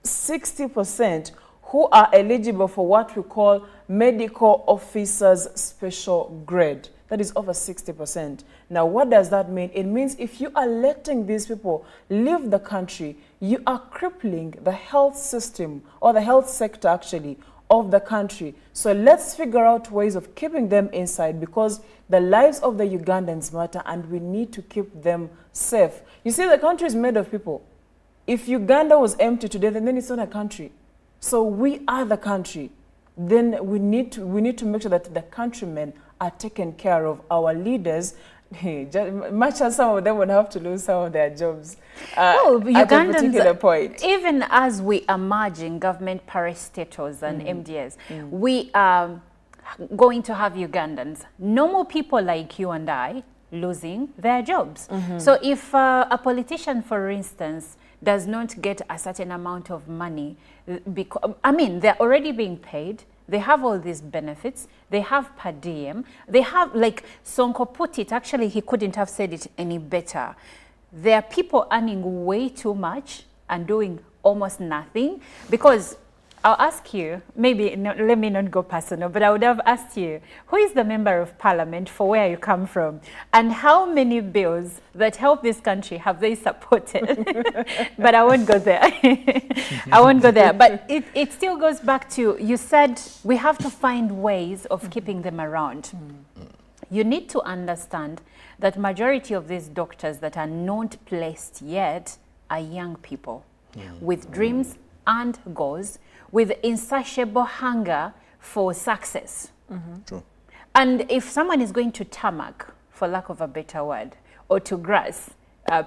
60% who are eligible for what we call medical officers special grade. That is over 60%. Now, what does that mean? It means if you are letting these people leave the country, you are crippling the health system, or the health sector actually, of the country. So let's figure out ways of keeping them inside, because the lives of the Ugandans matter and we need to keep them safe. You see, the country is made of people. If Uganda was empty today, then it's not a country. So we are the country. Then we need to make sure that the countrymen are taken care of. Our leaders, much as some of them would have to lose some of their jobs at a particular point. Even as we are merging government parastatals and MDS, we are going to have Ugandans, normal people like you and I, losing their jobs. So if a politician, for instance, does not get a certain amount of money, because, I mean, they're already being paid, they have all these benefits, they have per diem, they have, like Sonko put it, actually he couldn't have said it any better. There are people earning way too much and doing almost nothing, because I'll ask you, maybe let me not go personal, but I would have asked you, who is the member of parliament for where you come from? And how many bills that help this country have they supported? But I won't go there. I won't go there. But it still goes back to, you said we have to find ways of keeping them around. You need to understand that majority of these doctors that are not placed yet are young people with dreams and goals, with insatiable hunger for success. True. And if someone is going to tarmac, for lack of a better word, or to grass,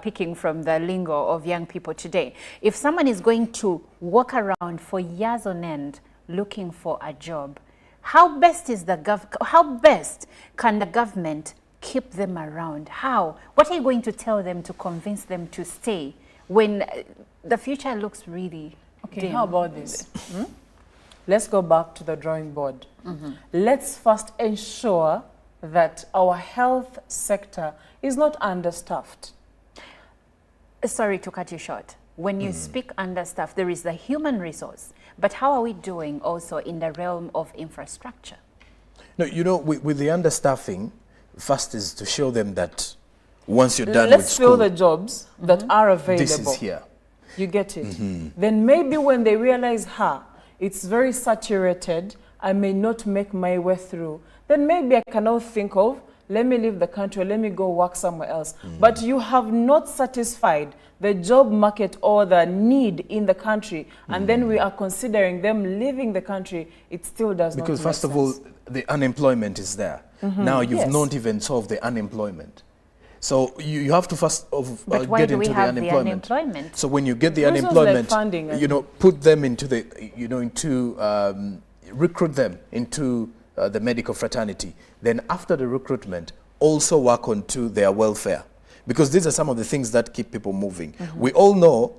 picking from the lingo of young people today, if someone is going to walk around for years on end looking for a job, how best can the government keep them around? How? What are you going to tell them to convince them to stay when the future looks really dim? How about this? Let's go back to the drawing board. Let's first ensure that our health sector is not understaffed. Sorry to cut you short. When you speak understaffed, there is the human resource. But how are we doing also in the realm of infrastructure? No, you know, with the understaffing, first is to show them that once you're done with Let's school, fill the jobs that are available. this is here. You get it? Then maybe when they realize, it's very saturated, I may not make my way through, then maybe I can now think of, let me leave the country, let me go work somewhere else. But you have not satisfied the job market or the need in the country, and then we are considering them leaving the country, it still does not make sense. Because first of all, the unemployment is there. Now you've not even solved the unemployment. So you have to first get into the unemployment. So when you get the unemployment, you know, put them into the, you know, recruit them into the medical fraternity. Then after the recruitment, also work on to their welfare. Because these are some of the things that keep people moving. We all know,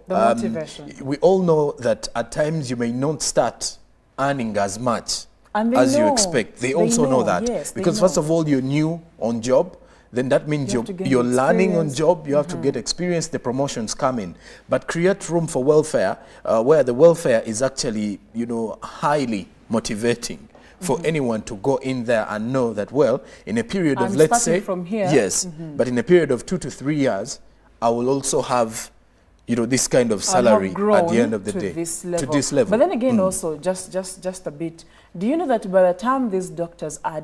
we all know that at times you may not start earning as much as you expect. They also know that. Yes, because first of all, you're new on job. Then that means you're learning on job, you have to get experience, the promotions come in. But create room for welfare, where the welfare is actually, you know, highly motivating for anyone to go in there and know that, well, in a period of, let's say, from here. Yes, but in a period of 2 to 3 years, I will also have, you know, this kind of salary at the end of the day. To this level. But then again, also, just a bit, do you know that by the time these doctors are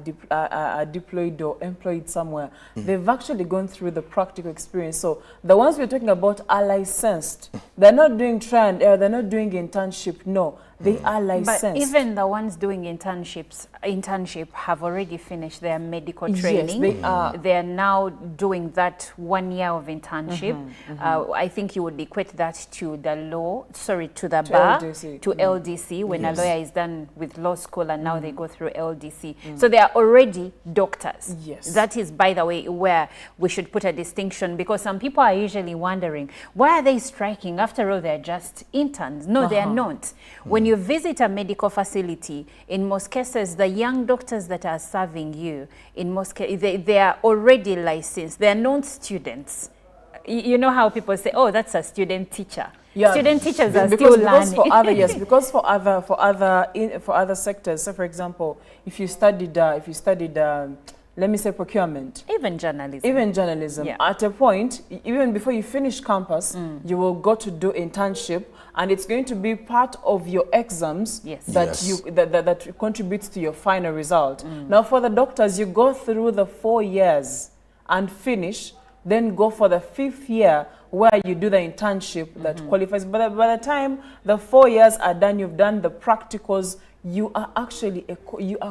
deployed or employed somewhere, they've actually gone through the practical experience? So the ones we're talking about are licensed. They're not doing trial and error, they're not doing internship, no. They are licensed. But even the ones doing internship have already finished their medical training. Yes, they are. They are now doing that 1 year of internship. I think you would equate that to the to the bar, LDC. to LDC, when a lawyer is done with law school and now they go through LDC. So they are already doctors. Yes. That is, by the way, where we should put a distinction, because some people are usually wondering, why are they striking? After all, they're just interns. No, they are not. When you visit a medical facility, in most cases, the young doctors that are serving you, in most cases, they are already licensed. They are not students. You know how people say, oh, that's a student teacher. Yeah. Student teachers are still learning. For other, yes, because for other sectors. So, for example, if you studied, let me say procurement. Even journalism. Yeah. At a point, even before you finish campus, you will go to do internship, and it's going to be part of your exams that contributes to your final result. Now, for the doctors, you go through the 4 years and finish, then go for the 5th year where you do the internship that qualifies. But by the time the 4 years are done, you've done the practicals, you are actually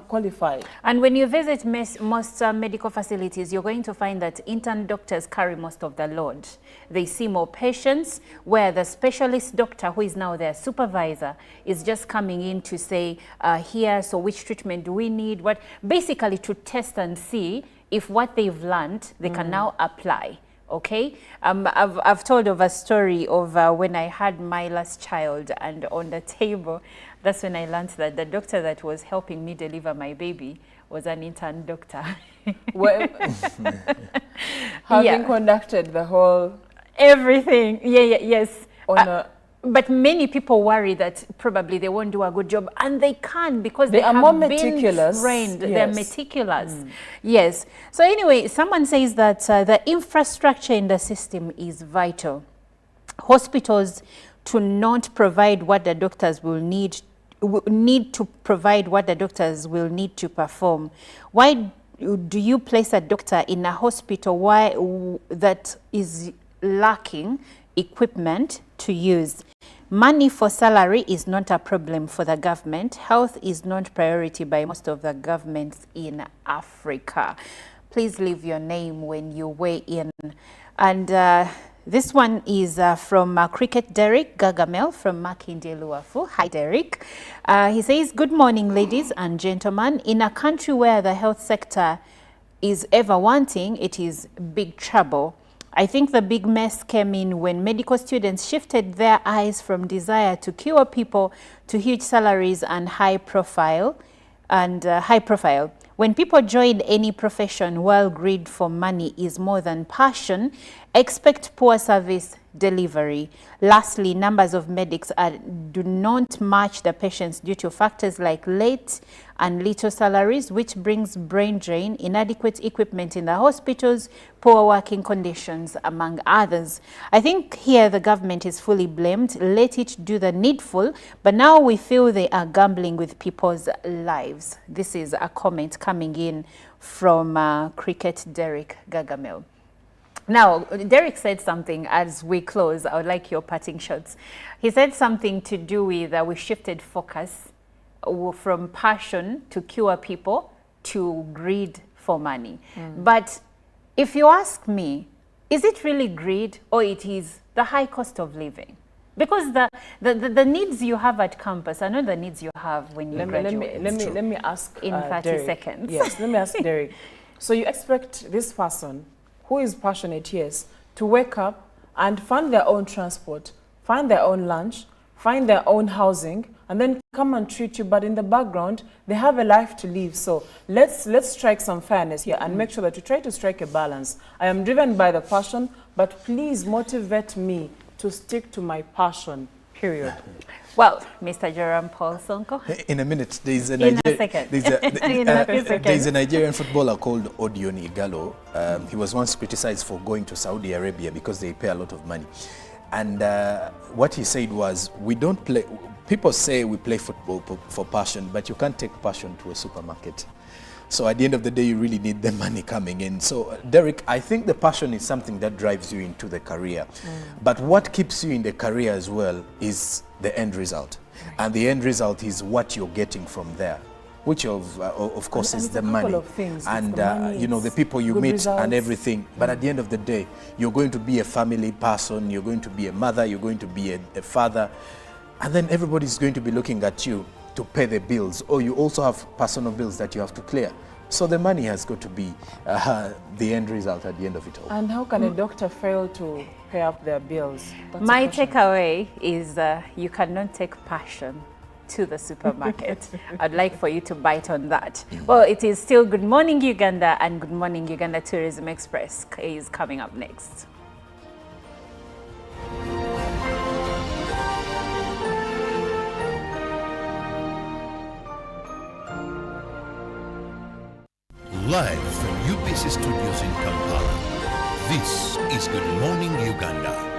qualified. And when you visit most medical facilities, you're going to find that intern doctors carry most of the load. They see more patients, where the specialist doctor, who is now their supervisor, is just coming in to say, here, so which treatment do we need? What, basically to test and see if what they've learned, they can now apply. Okay, I've told of a story of when I had my last child, and on the table, that's when I learned that the doctor that was helping me deliver my baby was an intern doctor. Well, having conducted the whole... Everything, yes. But many people worry that probably they won't do a good job, and they can, because they are more meticulous. Trained. Yes. They're meticulous. Yes. So anyway, someone says that the infrastructure in the system is vital. Hospitals to not provide what the doctors will need to provide what the doctors will need to perform. Why do you place a doctor in a hospital that is lacking equipment to use? Money for salary is not a problem for the government. Health is not priority by most of the governments in Africa. Please leave your name when you weigh in. And this one is from Cricket Derek Gagamel from Makinde Luafu. Hi, Derek. He says, good morning, ladies and gentlemen. In a country where the health sector is ever wanting, it is big trouble. I think the big mess came in when medical students shifted their eyes from desire to cure people to huge salaries and high profile. When people join any profession while greed for money is more than passion, expect poor service delivery. Lastly, numbers of medics do not match the patients due to factors like late and little salaries, which brings brain drain, inadequate equipment in the hospitals, poor working conditions, among others. I think here the government is fully blamed. Let it do the needful, but now we feel they are gambling with people's lives. This is a comment coming in from Cricket Derek Gagamel. Now, Derek said something as we close. I would like your parting shots. He said something to do with we shifted focus from passion to cure people to greed for money. But if you ask me, is it really greed or it is the high cost of living? Because the needs you have at campus are not the needs you have when you graduate. Let me ask in 30 Derek. seconds. Yes, let me ask Derek. So you expect this person who is passionate, yes, to wake up and find their own transport, find their own lunch, find their own housing, and then come and treat you. But in the background, they have a life to live. So let's strike some fairness here and make sure that you try to strike a balance. I am driven by the passion, but please motivate me to stick to my passion, period. Well, Mr. Jerome Paul Sonko. In a minute, there's a There's a Nigerian footballer called Odion Igalo. He was once criticized for going to Saudi Arabia because they pay a lot of money. And what he said was, we don't play, people say we play football for passion, but you can't take passion to a supermarket. So at the end of the day, you really need the money coming in. So Derek, I think the passion is something that drives you into the career. But what keeps you in the career as well is the end result. And the end result is what you're getting from there, which of course is the money. And you know, the people you meet results and everything. But at the end of the day, you're going to be a family person, you're going to be a mother, you're going to be a father. And then everybody's going to be looking at you to pay the bills, or you also have personal bills that you have to clear. So the money has got to be the end result at the end of it all. And how can a doctor fail to pay up their bills? That's my takeaway is you cannot take passion to the supermarket. I'd like for you to bite on that. Well, it is still Good Morning Uganda, and Good Morning Uganda Tourism Express is coming up next. Live from UBC Studios in Kampala, this is Good Morning Uganda.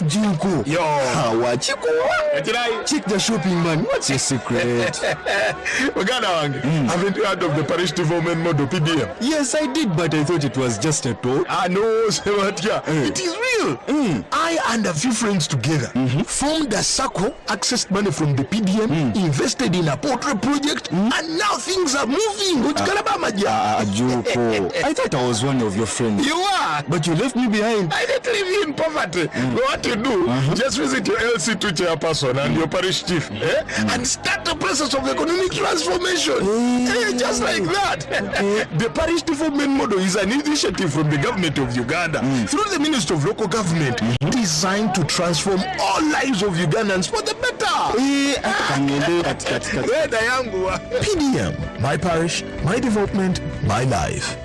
Junko. Yo. Wachiko. Check the shopping, man. What's your secret? Uganda wange. Haven't you heard of the parish development model PDM? Yes, I did, but I thought it was just a talk. No, Sebatia. It is real. I and a few friends together formed a circle, accessed money from the PDM, invested in a portrait project, and now things are moving. Junko. I thought I was one of your friends. You are. But you left me behind. I didn't leave you in poverty. What you do, just visit your LC2 chairperson and your parish chief and start the process of economic transformation. Just like that. The parish development model is an initiative from the government of Uganda through the Ministry of Local Government designed to transform all lives of Ugandans for the better. PDM, my parish, my development, my life.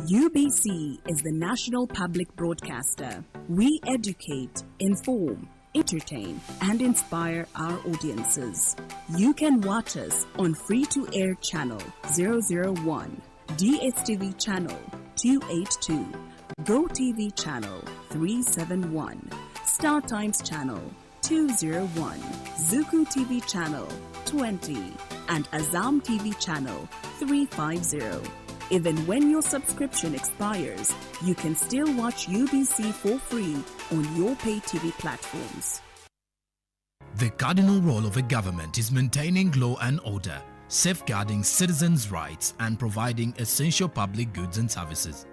UBC is the national public broadcaster. We educate, inform, entertain, and inspire our audiences. You can watch us on free-to-air channel 001, DSTV channel 282, GoTV channel 371, Star Times channel 201, Zuku TV channel 20, and Azam TV channel 350. Even when your subscription expires, you can still watch UBC for free on your pay TV platforms. The cardinal role of a government is maintaining law and order, safeguarding citizens' rights, and providing essential public goods and services.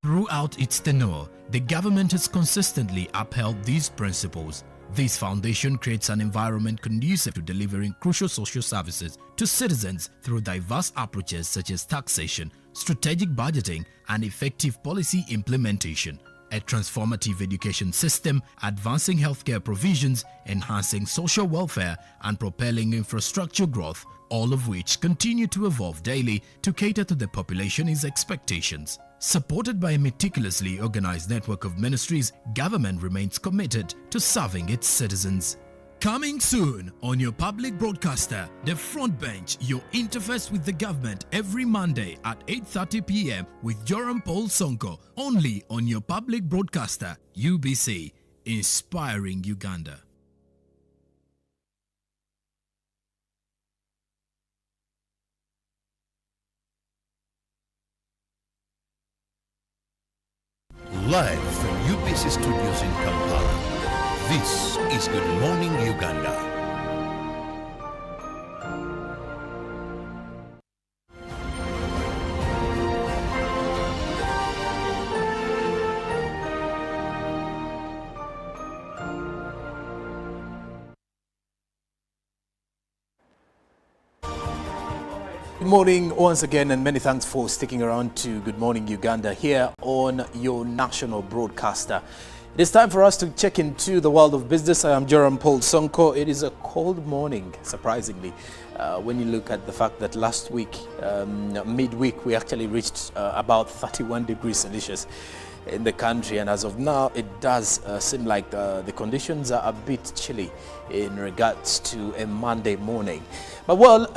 Throughout its tenure, the government has consistently upheld these principles. This foundation creates an environment conducive to delivering crucial social services to citizens through diverse approaches such as taxation, strategic budgeting, and effective policy implementation. a transformative education system, advancing healthcare provisions, enhancing social welfare, and propelling infrastructure growth, all of which continue to evolve daily to cater to the population's expectations. Supported by a meticulously organized network of ministries, government remains committed to serving its citizens. Coming soon on your public broadcaster, The Front Bench, your interface with the government every Monday at 8:30 p.m. with Joram Paul Sonko, only on your public broadcaster, UBC, inspiring Uganda. Live from UBC Studios in Kampala, this is Good Morning Uganda. Good morning once again, and many thanks for sticking around to Good Morning Uganda here on your national broadcaster. It is time for us to check into the world of business. I am Joram Paul Sonko. It is a cold morning, surprisingly, when you look at the fact that last week, midweek, we actually reached about 31 degrees Celsius in the country, and as of now it does seem like the conditions are a bit chilly in regards to a Monday morning. But well,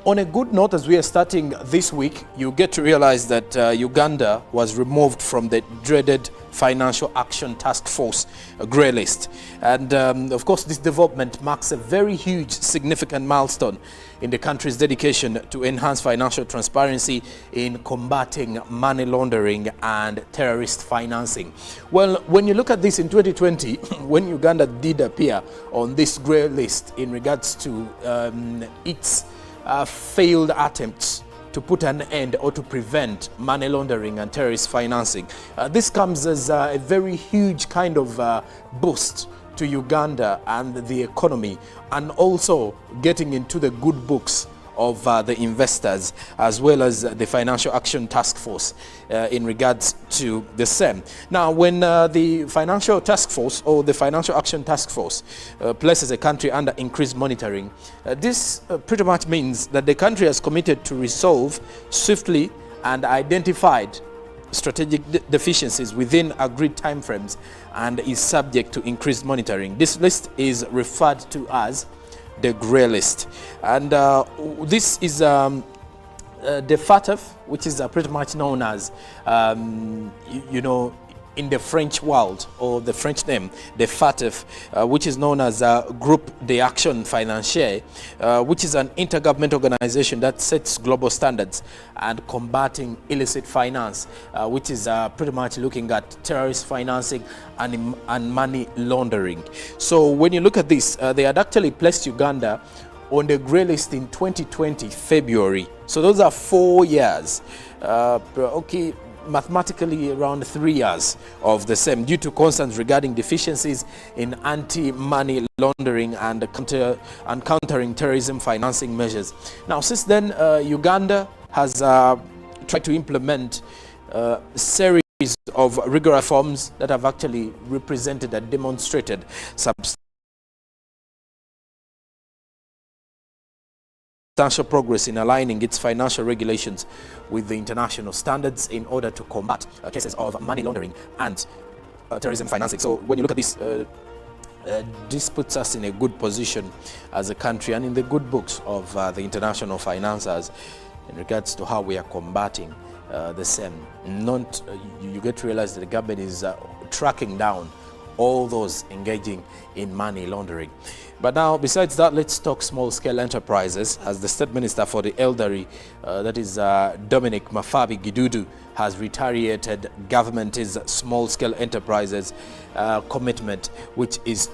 on a good note, as we are starting this week, you get to realize that Uganda was removed from the dreaded Financial Action Task Force grey list, and of course this development marks a very huge significant milestone in the country's dedication to enhance financial transparency in combating money laundering and terrorist financing. Well, when you look at this in 2020, when Uganda did appear on this grey list in regards to its failed attempts to put an end or to prevent money laundering and terrorist financing, this comes as a very huge kind of boost to Uganda and the economy, and also getting into the good books of the investors as well as the Financial Action Task Force in regards to the same. Now, when the Financial Task Force or the Financial Action Task Force places a country under increased monitoring, this pretty much means that the country has committed to resolve swiftly and identified strategic deficiencies within agreed timeframes and is subject to increased monitoring. This list is referred to as the grey list, and this is the FATF, which is pretty much known as you know, in the French world, or the French name, the FATF, which is known as Groupe d'Action Financière, which is an intergovernmental organization that sets global standards and combating illicit finance, which is pretty much looking at terrorist financing and money laundering. So when you look at this, they had actually placed Uganda on the grey list in 2020 February. So those are 4 years. Okay, mathematically around 3 years of the same, due to concerns regarding deficiencies in anti-money laundering and countering terrorism financing measures. Now, since then, Uganda has tried to implement a series of rigorous reforms that have actually represented and demonstrated substantial progress in aligning its financial regulations with the international standards in order to combat cases of money laundering and terrorism financing. So when you look at this, this puts us in a good position as a country and in the good books of the international financiers in regards to how we are combating the same. You get to realize that the government is tracking down all those engaging in money laundering. But now, besides that, let's talk small-scale enterprises, as the State Minister for the Elderly, that is Dominic Mafabi Gidudu, has reiterated government's small-scale enterprises commitment, which is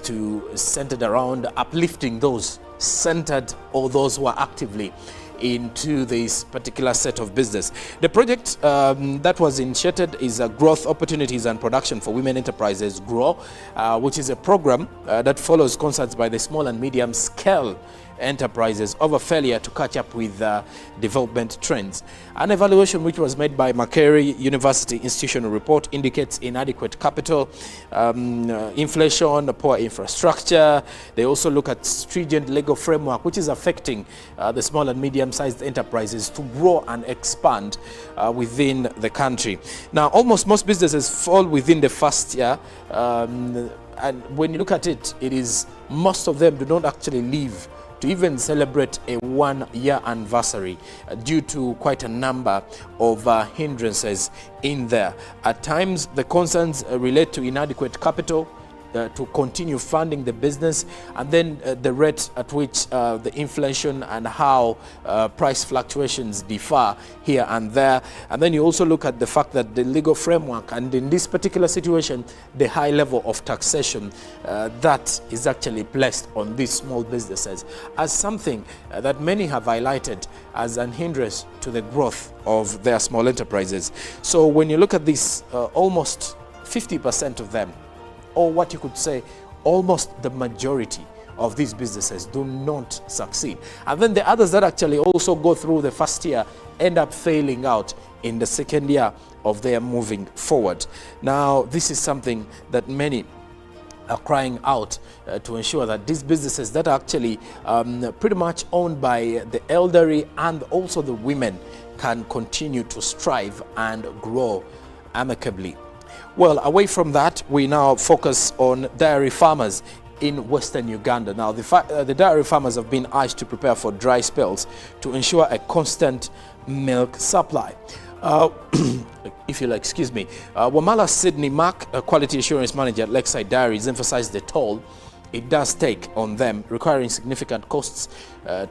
centered around uplifting those centered or those who are actively into this particular set of business. The project that was initiated is Growth Opportunities and Production for Women Enterprises, GROW, which is a program that follows concerts by the small and medium scale enterprises over failure to catch up with development trends. An evaluation which was made by Makerere University Institutional Report indicates inadequate capital, inflation, poor infrastructure. They also look at stringent legal framework which is affecting the small and medium-sized enterprises to grow and expand within the country. Now, almost most businesses fall within the first year, and when you look at it, it is most of them do not actually live to even celebrate a 1-year anniversary due to quite a number of hindrances in there. At times, the concerns relate to inadequate capital to continue funding the business, and then the rate at which the inflation and how price fluctuations differ here and there. And then you also look at the fact that the legal framework, and in this particular situation, the high level of taxation that is actually placed on these small businesses as something that many have highlighted as an hindrance to the growth of their small enterprises. So when you look at this, almost 50% of them, or what you could say, almost the majority of these businesses do not succeed. And then the others that actually also go through the first year end up failing out in the second year of their moving forward. Now, this is something that many are crying out to ensure that these businesses that are actually pretty much owned by the elderly and also the women can continue to strive and grow amicably. Well, away from that, we now focus on dairy farmers in Western Uganda. Now, the dairy farmers have been urged to prepare for dry spells to ensure a constant milk supply. If you'll excuse me, Wamala Sydney Mark, a quality assurance manager at Lakeside Dairies, emphasized the toll it does take on them, requiring significant costs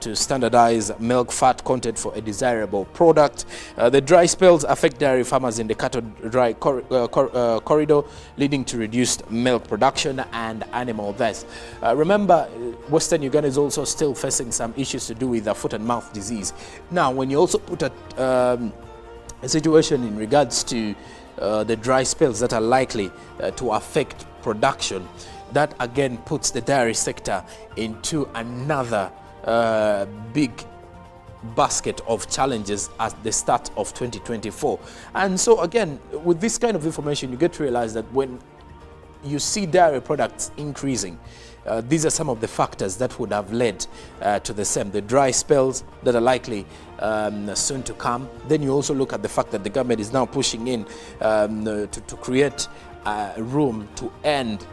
to standardize milk fat content for a desirable product. The dry spells affect dairy farmers in the cattle dry corridor, leading to reduced milk production and animal deaths. Remember, Western Uganda is also still facing some issues to do with foot and mouth disease. Now, when you also put a situation in regards to the dry spells that are likely to affect production, that again puts the dairy sector into another big basket of challenges at the start of 2024. And so again, with this kind of information, you get to realize that when you see dairy products increasing, these are some of the factors that would have led to the same. The dry spells that are likely soon to come. Then you also look at the fact that the government is now pushing in to create room to end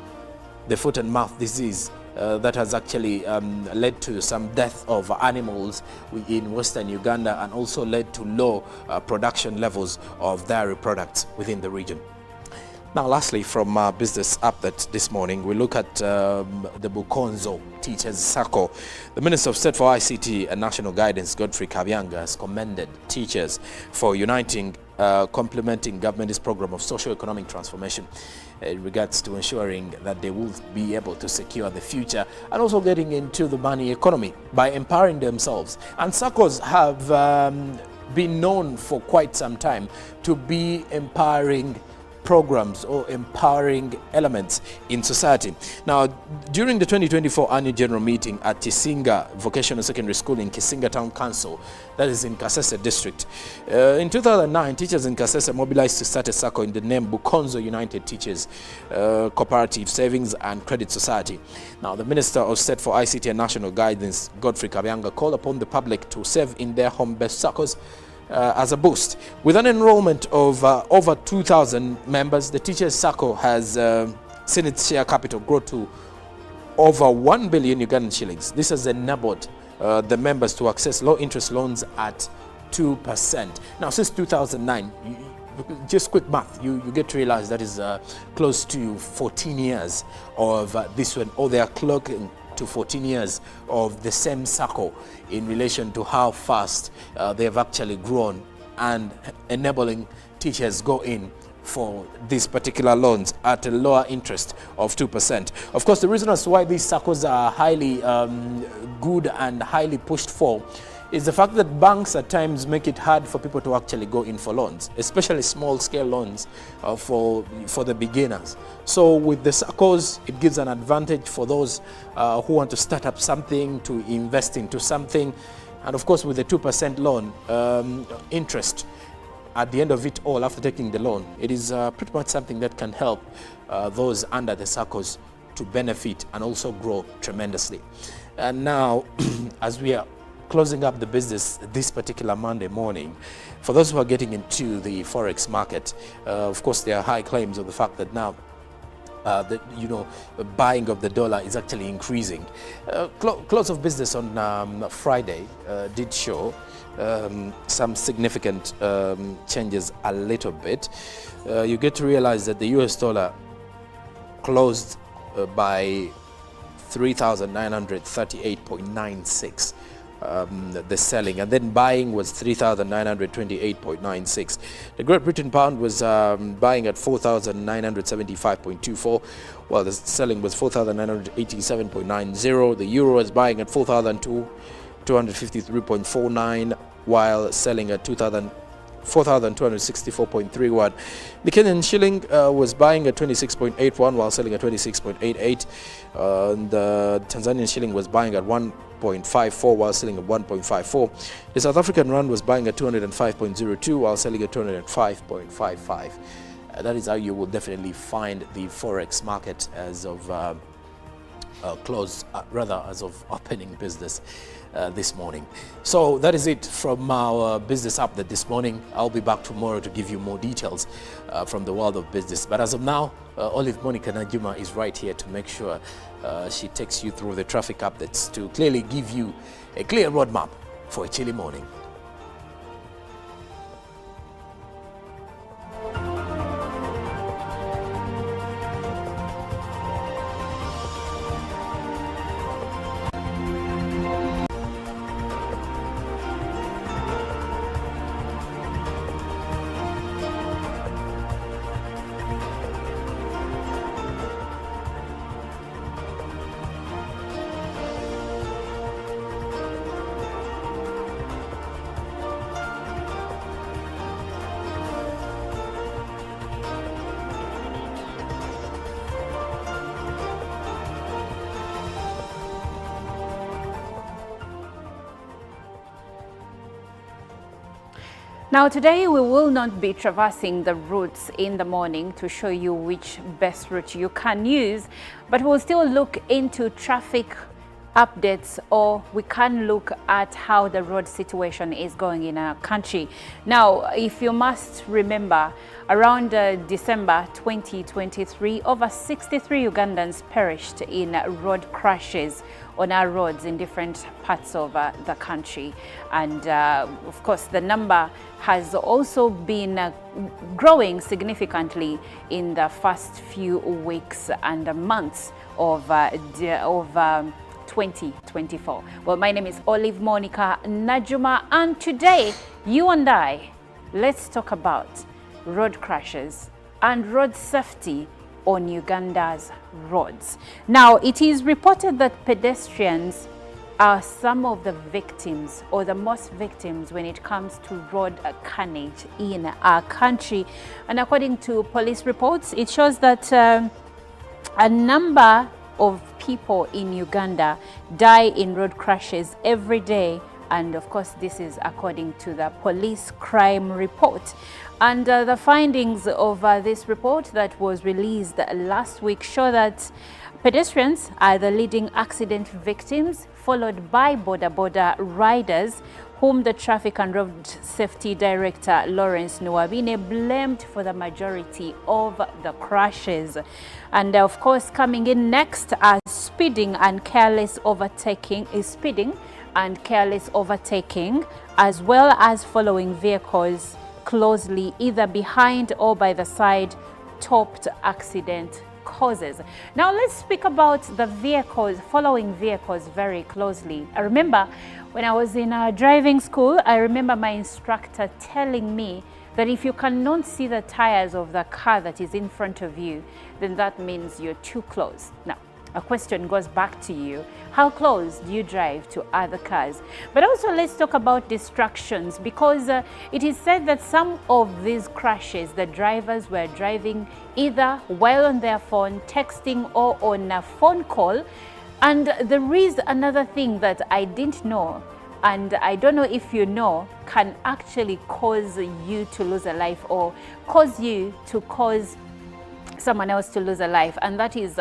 the foot and mouth disease that has actually led to some death of animals in Western Uganda, and also led to low production levels of dairy products within the region. Now, lastly, from our business update this morning, we look at the Bukonzo Teachers Circle. The Minister of State for ICT and National Guidance, Godfrey Kabyanga, has commended teachers for uniting, complementing government's program of socio-economic transformation in regards to ensuring that they will be able to secure the future and also getting into the money economy by empowering themselves. And circles have been known for quite some time to be empowering programs or empowering elements in society. Now, during the 2024 annual general meeting at Kisinga Vocational Secondary School in Kisinga Town Council, that is in Kasese District, in 2009, teachers in Kasese mobilized to start a circle in the name Bukonzo United Teachers Cooperative Savings and Credit Society. Now, the Minister of State for ICT and National Guidance, Godfrey Kabyanga, called upon the public to save in their home-based circles as a boost. With an enrollment of over 2,000 members, the Teachers Circle has seen its share capital grow to over 1 billion Ugandan shillings. This has enabled the members to access low-interest loans at 2%. Now, since 2009, just quick math, you get to realize that is close to 14 years of this one, or they are clocking to 14 years of the same circle in relation to how fast they have actually grown and enabling teachers go in for these particular loans at a lower interest of 2%. Of course, the reason as to why these circles are highly good and highly pushed for is the fact that banks at times make it hard for people to actually go in for loans, especially small-scale loans for the beginners. So with the SACCOs, it gives an advantage for those who want to start up something, to invest into something. And of course, with the 2% loan interest at the end of it all, after taking the loan, it is pretty much something that can help those under the SACCOs to benefit and also grow tremendously. And now, as we are closing up the business this particular Monday morning, for those who are getting into the forex market, of course, there are high claims of the fact that now the buying of the dollar is actually increasing. Close of business on Friday did show some significant changes a little bit. You get to realize that the US dollar closed by 3,938.96. The selling, and then buying was 3,928.96. The Great Britain pound was buying at 4,975.24, while the selling was 4,987.90. The euro was buying at 4,253.49, while selling at 4,264.31. The Kenyan shilling was buying at 26.81 while selling at 26.88. The Tanzanian shilling was buying at 1.54 while selling at 1.54. The South African rand was buying at 205.02 while selling at 205.55. That is how you will definitely find the forex market as of as of opening business this morning. So that is it from our business update this morning. I'll be back tomorrow to give you more details from the world of business. But as of now, Olive Monica Najuma is right here to make sure she takes you through the traffic updates to clearly give you a clear roadmap for a chilly morning. Now today we will not be traversing the routes in the morning to show you which best route you can use, but we'll still look into traffic updates, or we can look at how the road situation is going in our country. Now, if you must remember, around December 2023, over 63 Ugandans perished in road crashes on our roads in different parts of the country. And of course, the number has also been growing significantly in the first few weeks and months of 2024. Well, my name is Olive Monica Najuma, and today you and I, let's talk about road crashes and road safety on Uganda's roads. Now, it is reported that pedestrians are some of the victims, or the most victims, when it comes to road carnage in our country. And according to police reports, it shows that a number of people in Uganda die in road crashes every day. And of course, this is according to the police crime report. And the findings of this report that was released last week show that pedestrians are the leading accident victims, followed by boda riders, whom the Traffic and Road Safety Director Lawrence Nuwabine blamed for the majority of the crashes. And of course, coming in next are speeding and careless overtaking, as well as following vehicles closely, either behind or by the side, topped accident causes. Now let's speak about the vehicles, following vehicles very closely. I remember when I was in driving school, I remember my instructor telling me that if you cannot see the tires of the car that is in front of you, then that means you're too close. Now, a question goes back to you. How close do you drive to other cars? But also let's talk about distractions, because it is said that some of these crashes, the drivers were driving either while on their phone, texting, or on a phone call. And there is another thing that I didn't know, and I don't know if you know, can actually cause you to lose a life or cause you to cause someone else to lose a life, and that is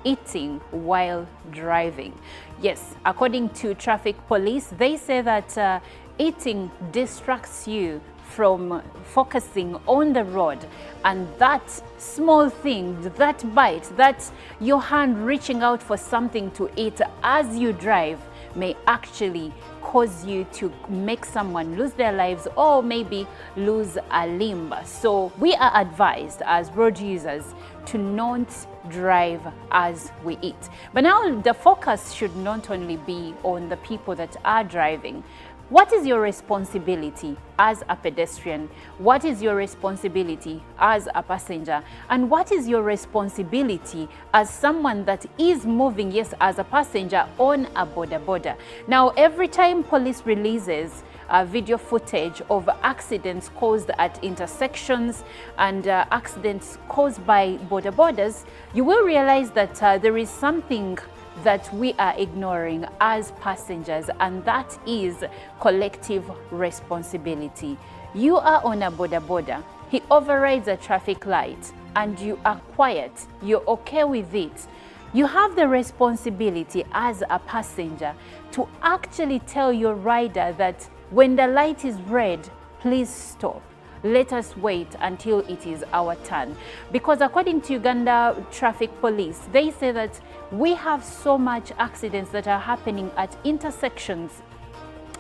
eating while driving. Yes, according to traffic police, they say that eating distracts you from focusing on the road, and that small thing, that bite, that your hand reaching out for something to eat as you drive may actually cause you to make someone lose their lives or maybe lose a limb. So we are advised as road users to not drive as we eat. But now the focus should not only be on the people that are driving. What is your responsibility as a pedestrian? What is your responsibility as a passenger? And what is your responsibility as someone that is moving, yes, as a passenger on a border? Now, every time police releases video footage of accidents caused at intersections and accidents caused by borders, you will realize that there is something that we are ignoring as passengers, and that is collective responsibility. You are on a border, he overrides a traffic light and you are quiet, you're okay with it. You have the responsibility as a passenger to actually tell your rider that when the light is red, please stop. Let us wait until it is our turn. Because according to Uganda Traffic Police, they say that we have so much accidents that are happening at intersections.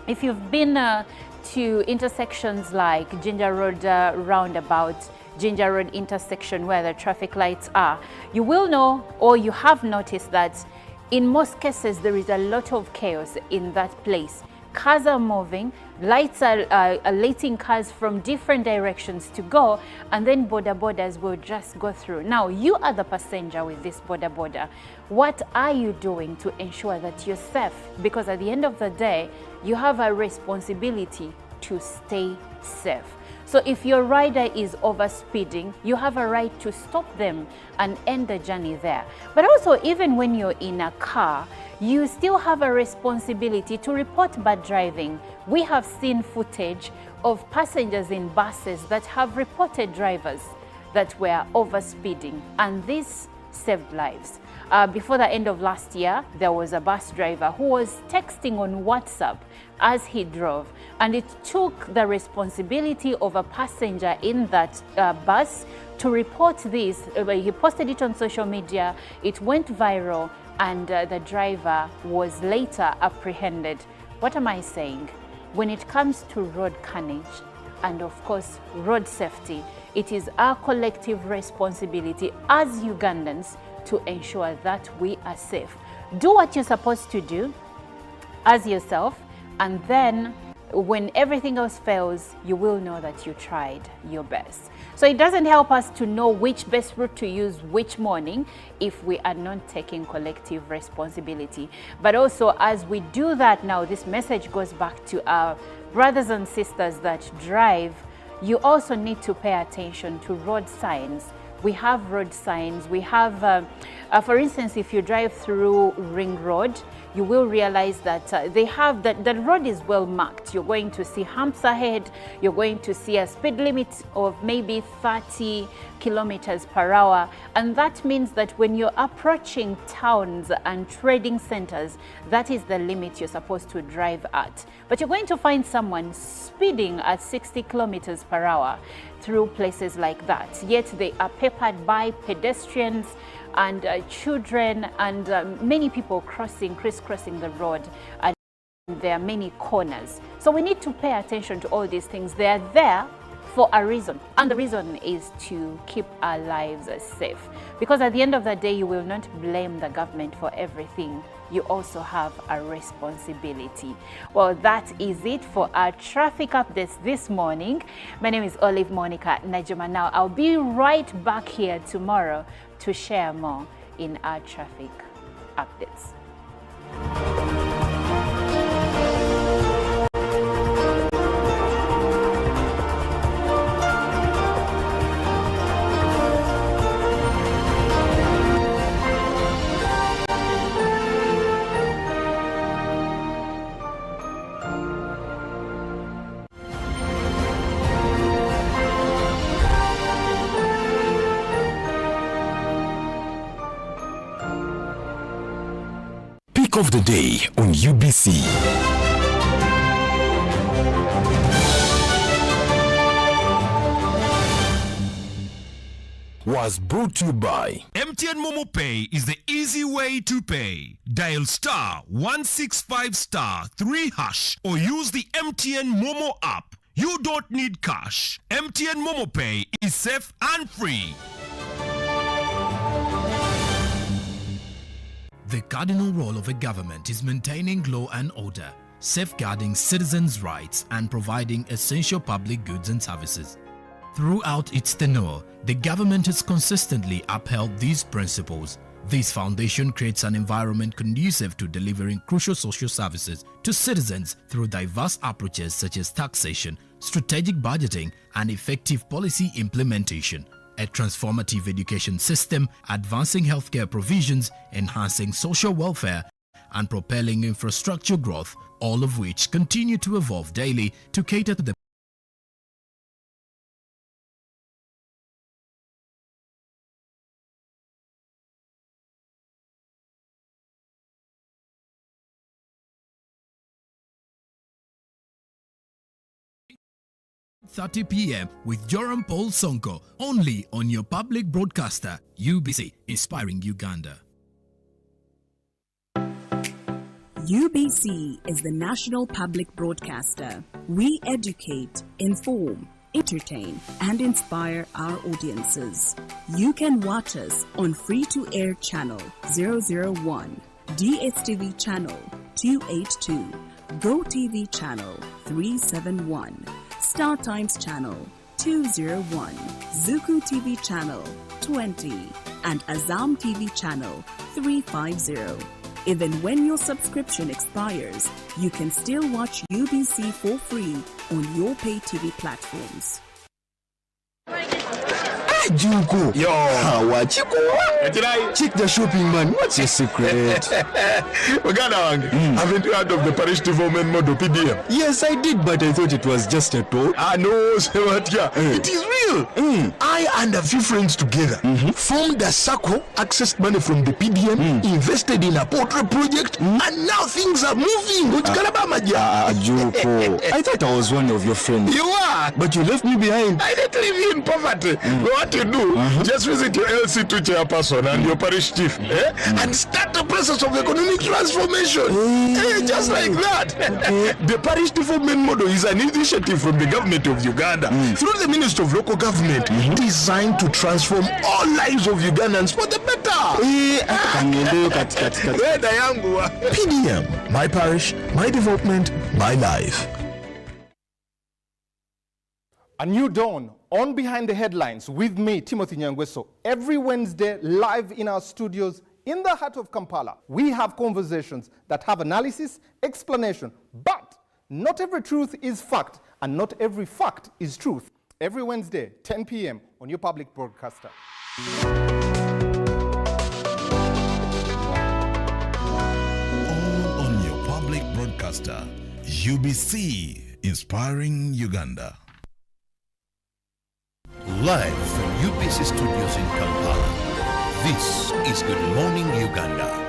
If you've been to intersections like Ginger Road roundabout, Ginger Road intersection where the traffic lights are, you will know, or you have noticed, that in most cases there is a lot of chaos in that place. Cars are moving, lights are letting cars from different directions to go, and then borders will just go through. Now, you are the passenger with this border. What are you doing to ensure that you're safe? Because at the end of the day, you have a responsibility to stay safe. So if your rider is overspeeding, you have a right to stop them and end the journey there. But also, even when you're in a car, you still have a responsibility to report bad driving. We have seen footage of passengers in buses that have reported drivers that were overspeeding, and this saved lives. Before the end of last year, there was a bus driver who was texting on WhatsApp as he drove, and it took the responsibility of a passenger in that bus to report this. He posted it on social media, it went viral, and the driver was later apprehended. What am I saying? When it comes to road carnage and of course road safety, it is our collective responsibility as Ugandans to ensure that we are safe. Do what you're supposed to do as yourself, and then when everything else fails, you will know that you tried your best. So it doesn't help us to know which best route to use which morning if we are not taking collective responsibility. But also, as we do that now, this message goes back to our brothers and sisters that drive. You also need to pay attention to road signs. We have road signs. We have, for instance, if you drive through Ring Road, you will realize that they have that the road is well marked. You're going to see humps ahead. You're going to see a speed limit of maybe 30 kilometers per hour. And that means that when you're approaching towns and trading centers, that is the limit you're supposed to drive at. But you're going to find someone speeding at 60 kilometers per hour through places like that. Yet they are peppered by pedestrians and children and many people crisscrossing the road, and there are many corners. So we need to pay attention to all these things. They are there for a reason, and the reason is to keep our lives safe. Because at the end of the day, you will not blame the government for everything. You also have a responsibility. Well, that is it for our traffic updates this morning. My name is Olive Monica Najuma. Now, I'll be right back here tomorrow to share more in our traffic updates. Pick of the day on UBC. Was brought to you by MTN Momo Pay is the easy way to pay. Dial star 165 star 3 hash or use the MTN Momo app. You don't need cash. MTN Momo Pay is safe and free. The cardinal role of a government is maintaining law and order, safeguarding citizens' rights and providing essential public goods and services. Throughout its tenure, the government has consistently upheld these principles. This foundation creates an environment conducive to delivering crucial social services to citizens through diverse approaches such as taxation, strategic budgeting, and effective policy implementation. A transformative education system, advancing healthcare provisions, enhancing social welfare, and propelling infrastructure growth, all of which continue to evolve daily to cater to the .30 p.m. with Joram Paul Sonko, only on your public broadcaster, UBC, inspiring Uganda. UBC is the national public broadcaster. We educate, inform, entertain, and inspire our audiences. You can watch us on free-to-air channel 001, DSTV channel 282, GoTV channel 371, Star Times channel 201, Zuku TV channel 20, and Azam TV channel 350. Even when your subscription expires, you can still watch UBC for free on your pay TV platforms. Junko. Yo. What you go? Check the shopping, man. What's your secret? Uganda wange. Haven't you heard of the parish development model PDM? Yes, I did, but I thought it was just a talk. No, Sewatia. It is real. I and a few friends together formed a circle, accessed money from the PDM, invested in a portrait project, and now things are moving. Junko. I thought I was one of your friends. You are. But you left me behind. I didn't leave you in poverty. What you do, just visit your LC2 chairperson and your parish chief and start the process of economic transformation. Just like that. The parish development model is an initiative from the government of Uganda through the Ministry of Local Government designed to transform all lives of Ugandans for the better. PDM, my parish, my development, my life. A new dawn on Behind the Headlines with me, Timothy Nyangweso. Every Wednesday, live in our studios in the heart of Kampala, we have conversations that have analysis, explanation, but not every truth is fact, and not every fact is truth. Every Wednesday, 10 p.m. on your public broadcaster. All on your public broadcaster, UBC, inspiring Uganda. Live from UBC Studios in Kampala, this is Good Morning Uganda.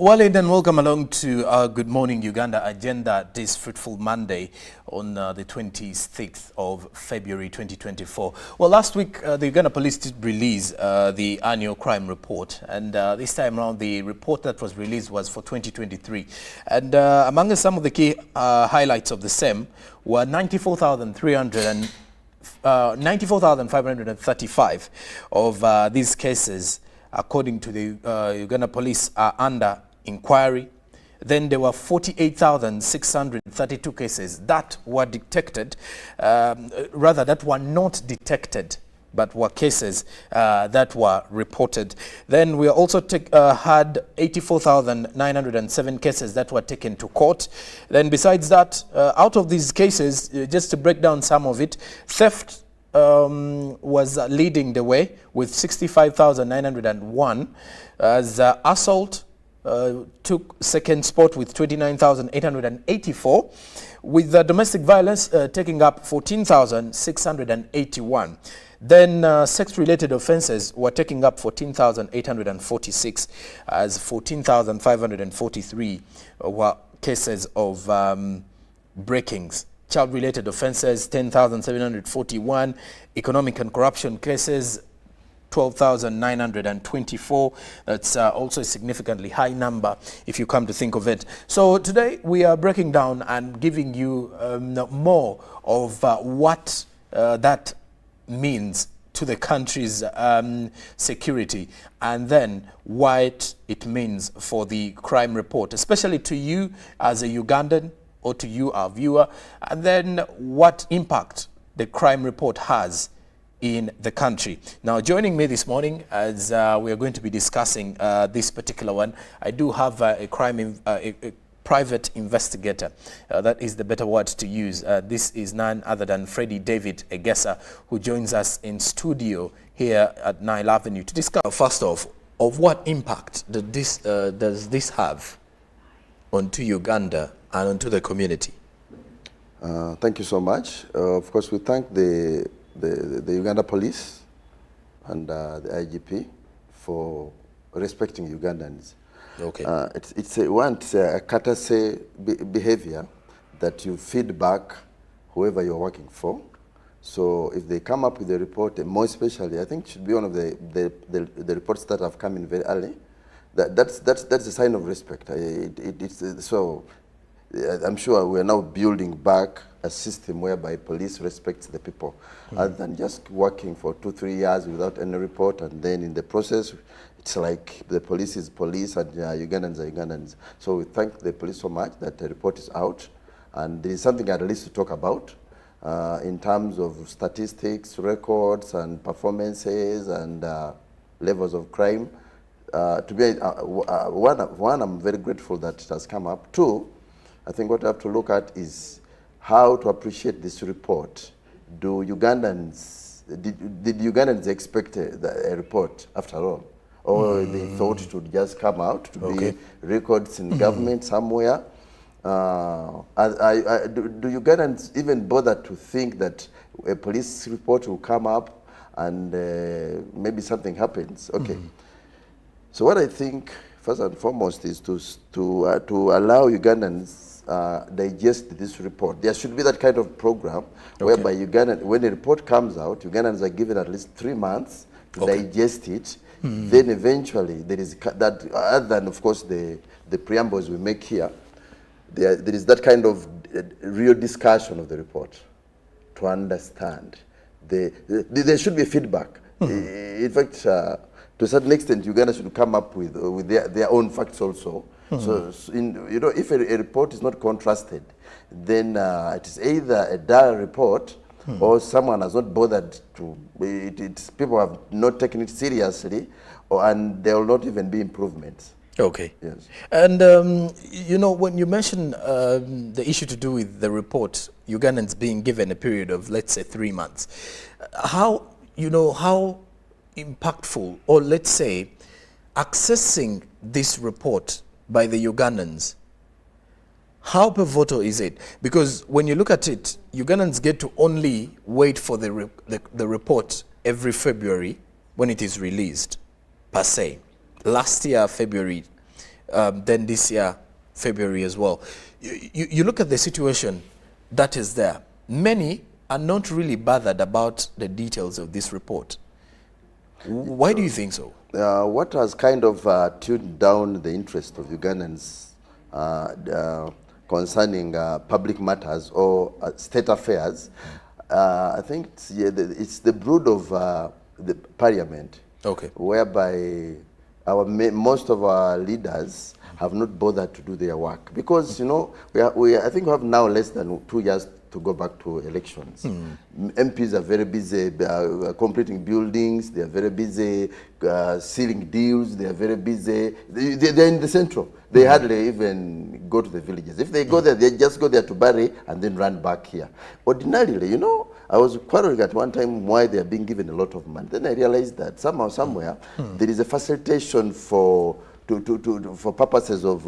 Walid, and welcome along to our Good Morning Uganda agenda this fruitful Monday on the 26th of February 2024. Well, last week the Uganda police did release the annual crime report, and this time around the report that was released was for 2023. And among some of the key highlights of the same were 94,535 of these cases, according to the Uganda police, are under inquiry. Then there were 48,632 cases that were detected, that were not detected, but were cases that were reported. Then we also had 84,907 cases that were taken to court. Then besides that, out of these cases, just to break down some of it, theft was leading the way with 65,901, as assault took second spot with 29,884, with domestic violence taking up 14,681. Then sex-related offences were taking up 14,846, as 14,543 were cases of breakings. Child-related offences, 10,741. Economic and corruption cases, 12,924. That's also a significantly high number if you come to think of it. So today we are breaking down and giving you more of what that means to the country's security, and then what it means for the crime report, especially to you as a Ugandan, or to you, our viewer, and then what impact the crime report has in the country. Now, joining me this morning, as we are going to be discussing this particular one, I do have a private investigator. That is the better word to use. This is none other than Freddie David Egesa, who joins us in studio here at Nile Avenue to discuss, first off, of what impact does this have onto Uganda and onto the community? Thank you so much. Of course, we thank the Uganda police and the IGP for respecting Ugandans. Okay. It's a courtesy behavior that you feed back whoever you're working for. So if they come up with a report, more especially, I think it should be one of the reports that have come in very early. That's a sign of respect. So I'm sure we're now building back a system whereby police respects the people, other than just working for 2-3 years without any report, and then in the process, it's like the police is police and Ugandans are Ugandans. So we thank the police so much that the report is out, and there is something at least to talk about in terms of statistics, records, and performances, and levels of crime. To be one, I'm very grateful that it has come up. Two, I think what we have to look at is how to appreciate this report. Did Ugandans expect a report after all? Or they thought it would just come out to be records in government somewhere? Do Ugandans even bother to think that a police report will come up and maybe something happens? Okay. So what I think, first and foremost, is to allow Ugandans digest this report. There should be that kind of program whereby when a report comes out, Ugandans are given at least 3 months to digest it. Then eventually there is that, other than of course the preambles we make here, there is that kind of real discussion of the report to understand. There should be feedback. In fact, to a certain extent, Uganda should come up with their own facts also. So if a report is not contrasted, then it is either a dull report or someone has not bothered to. People have not taken it seriously, and there will not even be improvements. Okay. Yes. And when you mention the issue to do with the report, Ugandans being given a period of, let's say, 3 months, how impactful, or let's say, accessing this report by the Ugandans, how pivotal is it? Because when you look at it, Ugandans get to only wait for the report every February when it is released, per se. Last year, February, then this year, February as well. You look at the situation that is there. Many are not really bothered about the details of this report. Why do you think so? What has kind of tuned down the interest of Ugandans concerning public matters or state affairs, I think it's the brood of the parliament, whereby most of our leaders have not bothered to do their work. Because, you know, I think we have now less than 2 years to go back to elections. MPs are very busy completing buildings, they are very busy sealing deals, they are very busy. They're in the central. They hardly even go to the villages. If they go there, they just go there to bury and then run back here. Ordinarily, you know, I was quarreling at one time why they are being given a lot of money. Then I realized that somehow, somewhere, there is a facilitation for purposes of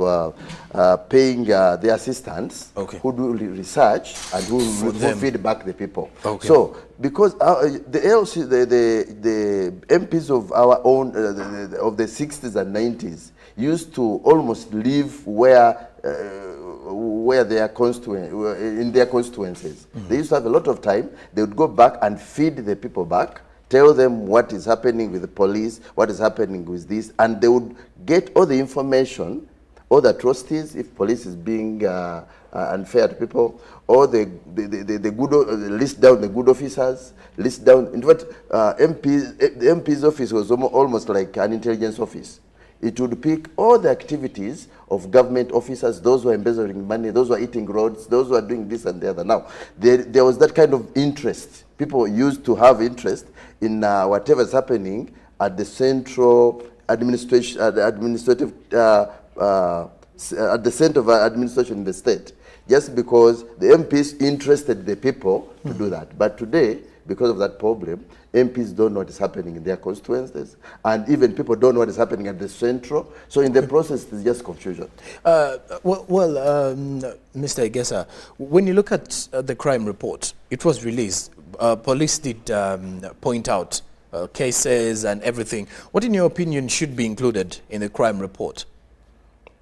paying the assistants who do research and who feed back the people. So, because the MPs of our own, of the 60s and 90s, used to almost live where their in their constituencies. They used to have a lot of time. They would go back and feed the people back, tell them what is happening with the police, what is happening with this, and they would get all the information, all the atrocities, if police is being unfair to people, or the good, list down the good officers, list down, in fact, the MP's office was almost like an intelligence office. It would pick all the activities of government officers, those who are embezzling money, those who are eating roads, those who are doing this and the other. Now, there was that kind of interest. People used to have interest in whatever is happening at the central administration, at the center of administration in the state, just because the MPs interested the people to do that. But today, because of that problem, MPs don't know what is happening in their constituencies, and even people don't know what is happening at the central. So in the process, it's just confusion. Mr. Igesa, when you look at the crime report, it was released. Police did point out cases and everything. What, in your opinion, should be included in the crime report?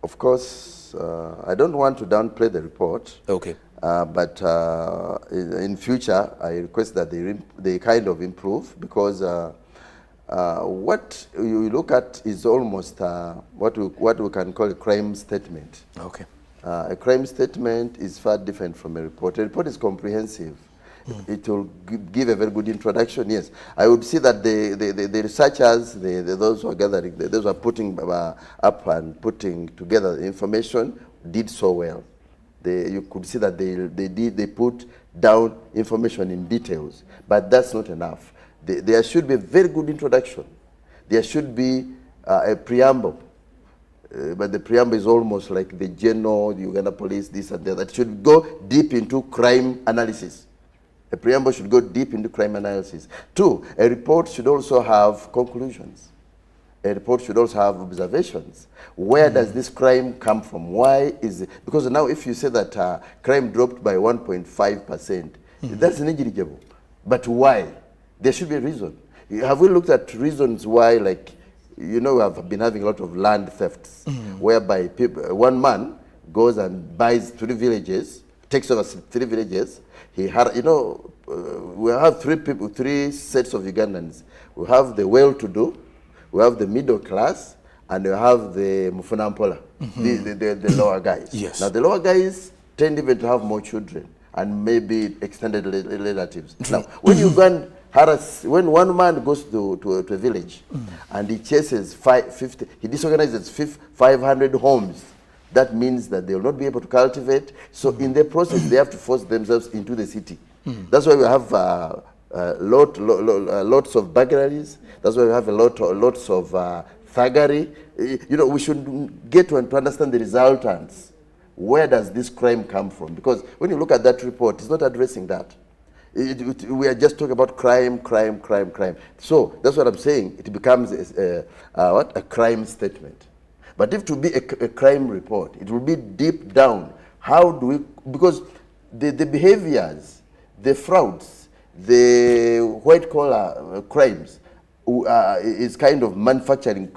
Of course, I don't want to downplay the report. But in future, I request that they kind of improve, because what you look at is almost what we can call a crime statement. A crime statement is far different from a report. A report is comprehensive. It will give a very good introduction. Yes, I would see that the researchers, those who are gathering, those who are putting up and putting together the information, did so well. You could see that they put down information in details, but that's not enough. There should be a very good introduction. There should be a preamble, but the preamble is almost like the general, the Uganda police, this and that. That should go deep into crime analysis. A preamble should go deep into crime analysis. 2, a report should also have conclusions. A report should also have observations. Where does this crime come from? Why is it? Because now if you say that crime dropped by 1.5%, that's negligible. But why? There should be a reason. Have we looked at reasons why, like, you know, we have been having a lot of land thefts, whereby one man goes and buys 3 villages, takes over 3 villages. He had, you know, we have 3 sets of Ugandans. We have the well-to-do, we have the middle class, and we have the Mufunampola, the lower guys. Yes. Now, the lower guys tend even to have more children and maybe extended relatives. Now, when you go and harass, when one man goes to a village and he chases 50, he disorganizes 500 homes, that means that they will not be able to cultivate. So in the process, they have to force themselves into the city. That's why we have lots of burglaries. That's why we have lots of thuggery. You know, we should get to understand the resultants. Where does this crime come from? Because when you look at that report, it's not addressing that. We are just talking about crime. So that's what I'm saying. It becomes a crime statement. But if to be a crime report, it will be deep down. How do we, because the behaviors, the frauds, the white collar crimes is kind of manufacturing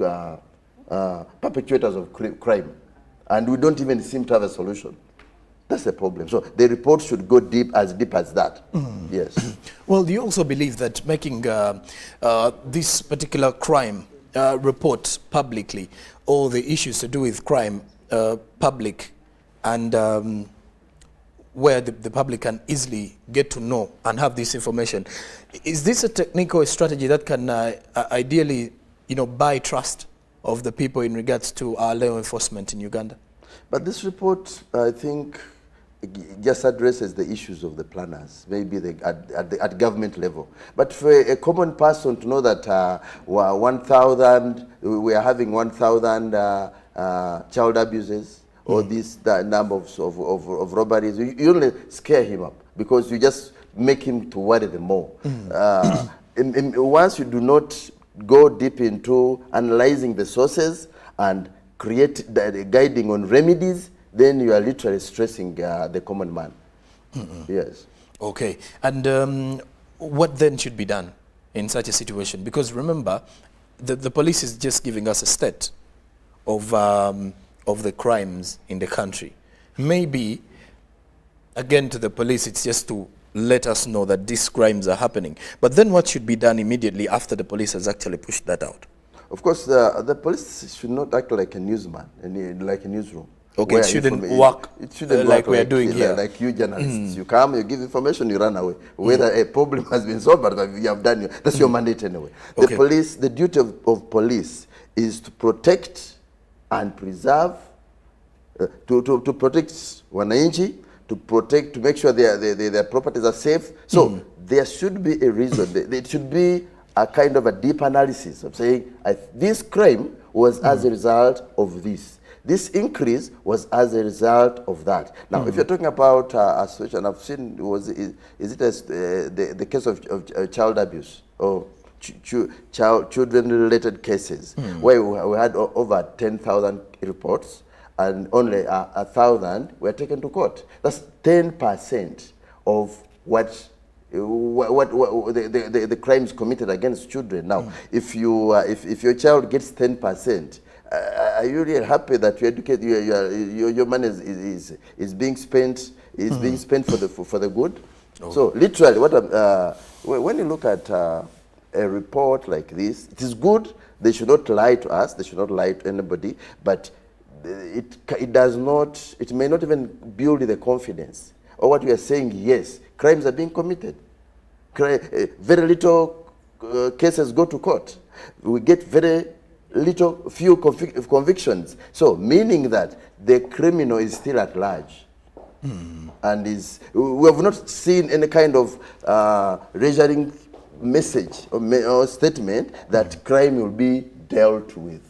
perpetrators of crime, and we don't even seem to have a solution. That's the problem. So the report should go deep as that. Yes. Well, do you also believe that making this particular crime report publicly, all the issues to do with crime public, and where the public can easily get to know and have this information, is this a technical strategy that can ideally, buy trust of the people in regards to our law enforcement in Uganda? But this report, I think, just addresses the issues of the planners, maybe at government level. But for a common person to know that we are having 1,000 child abuses, or this number of robberies, you only scare him up because you just make him to worry the more. Once you do not go deep into analyzing the sources and create the guiding on remedies, then you are literally stressing the common man. Yes. Okay. And what then should be done in such a situation? Because remember, the police is just giving us a state of the crimes in the country. Maybe, again, to the police, it's just to let us know that these crimes are happening. But then what should be done immediately after the police has actually pushed that out? Of course, the police should not act like a newsman, like a newsroom. Okay, it shouldn't work like we are doing here. Like you journalists. You come, you give information, you run away. Whether a problem has been solved, but you have done, that's your mandate anyway. The police, the duty of police is to protect and preserve, to protect wananchi, to make sure their properties are safe. So there should be a reason. There should be a kind of a deep analysis of saying, this crime was as a result of this. This increase was as a result of that. Now, if you're talking about a situation, I've seen, is it the case of child abuse or children-related cases, where we had over 10,000 reports and only 1,000 were taken to court. That's 10% of what the crimes committed against children. Now, if your child gets 10%, are you really happy that you educate your money is being spent for the good? So literally, when you look at a report like this, it is good. They should not lie to us. They should not lie to anybody. But it does not. It may not even build the confidence. Or what we are saying, yes, crimes are being committed. Very little cases go to court. We get few convictions. So meaning that the criminal is still at large. And we have not seen any kind of reassuring message or statement that crime will be dealt with.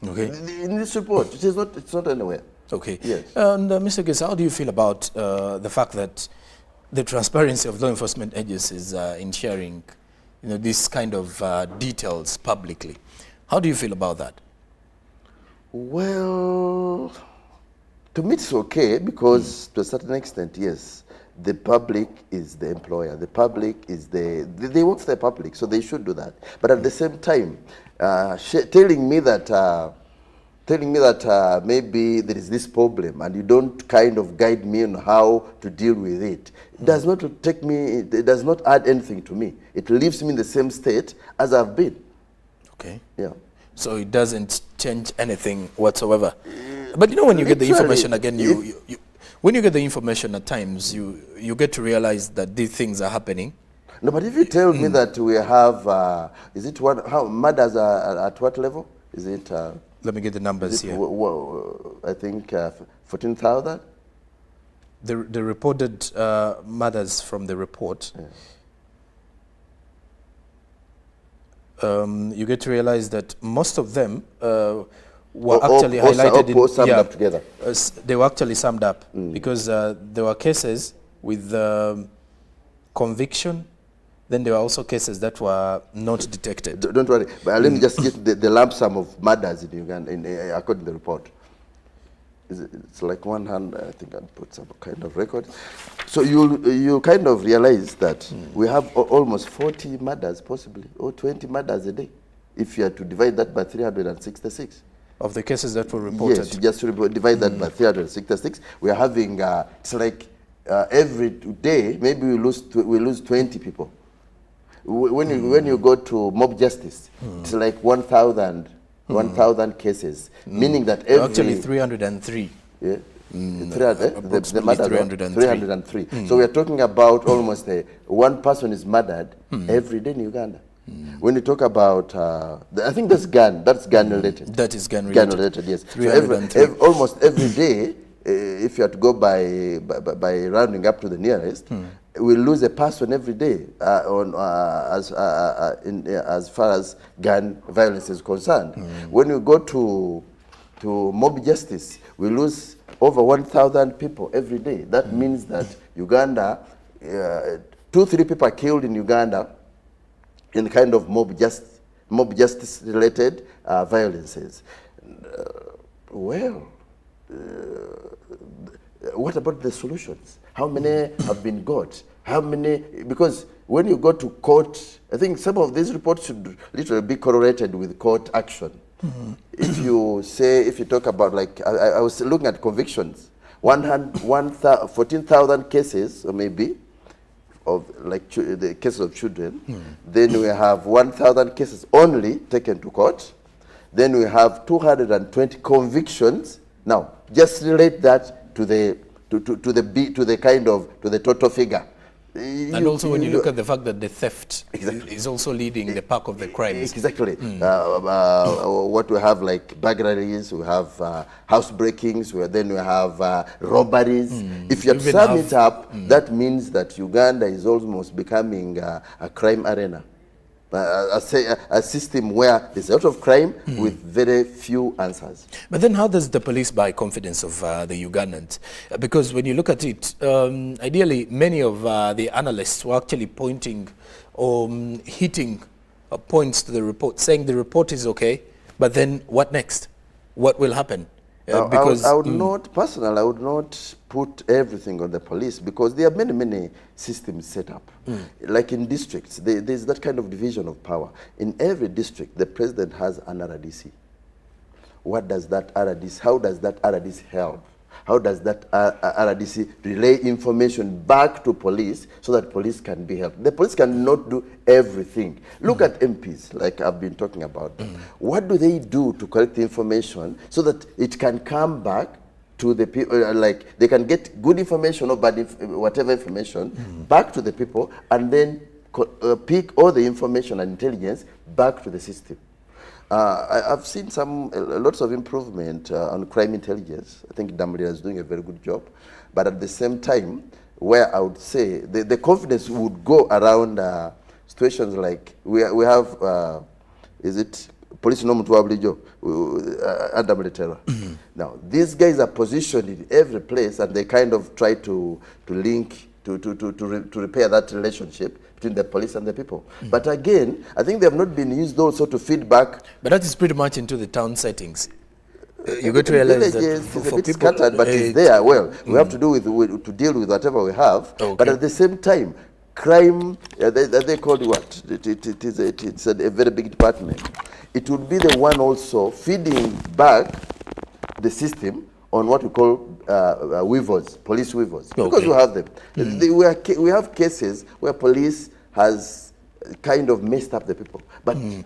Okay. In this report, it's not anywhere. Okay. Yes. And Mr. Gesa, how do you feel about the fact that the transparency of law enforcement agencies in sharing, this kind of details publicly? How do you feel about that? Well, to me it's okay because to a certain extent, yes, the public is the employer. The public is they work for the public, so they should do that. But at the same time, telling me that maybe there is this problem and you don't kind of guide me on how to deal with it, does not it does not add anything to me. It leaves me in the same state as I've been. Okay. Yeah. So it doesn't change anything whatsoever. But when you get the information again, when you get the information at times, you get to realize that these things are happening. No, but if you tell me that we have, how murders are at what level? Is it? Let me get the numbers here. I think 14,000. The reported murders from the report. Yes. You get to realize that most of them were actually highlighted summed up together. They were actually summed up because there were cases with conviction. Then there were also cases that were not detected. Don't worry, but let me just get the lump sum of murders in Uganda, according to the report. It's like 100. I think I'd put some kind of record. So you kind of realize that we have almost 40 murders, possibly, or 20 murders a day, if you are to divide that by 366. Of the cases that were reported? Yes, you just divide that by 366. We are having, it's like every day, maybe we lose 20 people. When you go to mob justice, it's like 1,000 cases, meaning that every... Actually 303. Yeah. Approximately the 303. So we are talking about almost one person is murdered every day in Uganda. When you talk about, I think that's gun related. That is gun related. Gun related, yes. 303. So almost every day, if you have to go by rounding up to the nearest, we lose a person every day as far as gun violence is concerned. When you go to mob justice, we lose over 1,000 people every day. That means that Uganda, 2-3 people are killed in Uganda in kind of mob justice related violences. What about the solutions? How many have been got? How many? Because when you go to court, I think some of these reports should literally be correlated with court action. If you talk about, like, I was looking at convictions, 14,000 cases, or maybe, of like the cases of children. Then we have 1,000 cases only taken to court. Then we have 220 convictions. Now, just relate that to the total figure. And also when you look at the fact that the theft is also leading the pack of the crimes. Exactly. What we have, like burglaries, we have house breakings, then we have robberies. If you sum it up, that means that Uganda is almost becoming a crime arena. A system where there's a lot of crime with very few answers. But then how does the police buy confidence of the Ugandans? Because when you look at it, ideally many of the analysts were actually pointing or hitting points to the report, saying the report is okay, but then what next? What will happen? Because I would not, personally, I would not put everything on the police, because there are many systems set up. Like in districts, there's that kind of division of power. In every district, the president has an RDC. What does that RDC, how does that RDC help? How does that RDC relay information back to police so that police can be helped? The police cannot do everything. Look at MPs, like I've been talking about. What do they do to collect the information so that it can come back to the people, like they can get good information or bad, whatever information, back to the people, and then pick all the information and intelligence back to the system. I've seen lots of improvement on crime intelligence. I think Damlia is doing a very good job. But at the same time, where I would say the confidence would go around situations like we have, is it police no mutuablijo under military. Now, these guys are positioned in every place, and they kind of try to link, to repair that relationship between the police and the people. But again, I think they have not been used also to feedback. But that is pretty much into the town settings. You got to realize that it's a bit people, scattered, but it's there. Well, we have to deal with whatever we have. Okay. But at the same time, crime, they call it what? It's a very big department. It would be the one also feeding back the system on what we call weavers, police weavers, because we have them. We have cases where police has kind of messed up the people, but we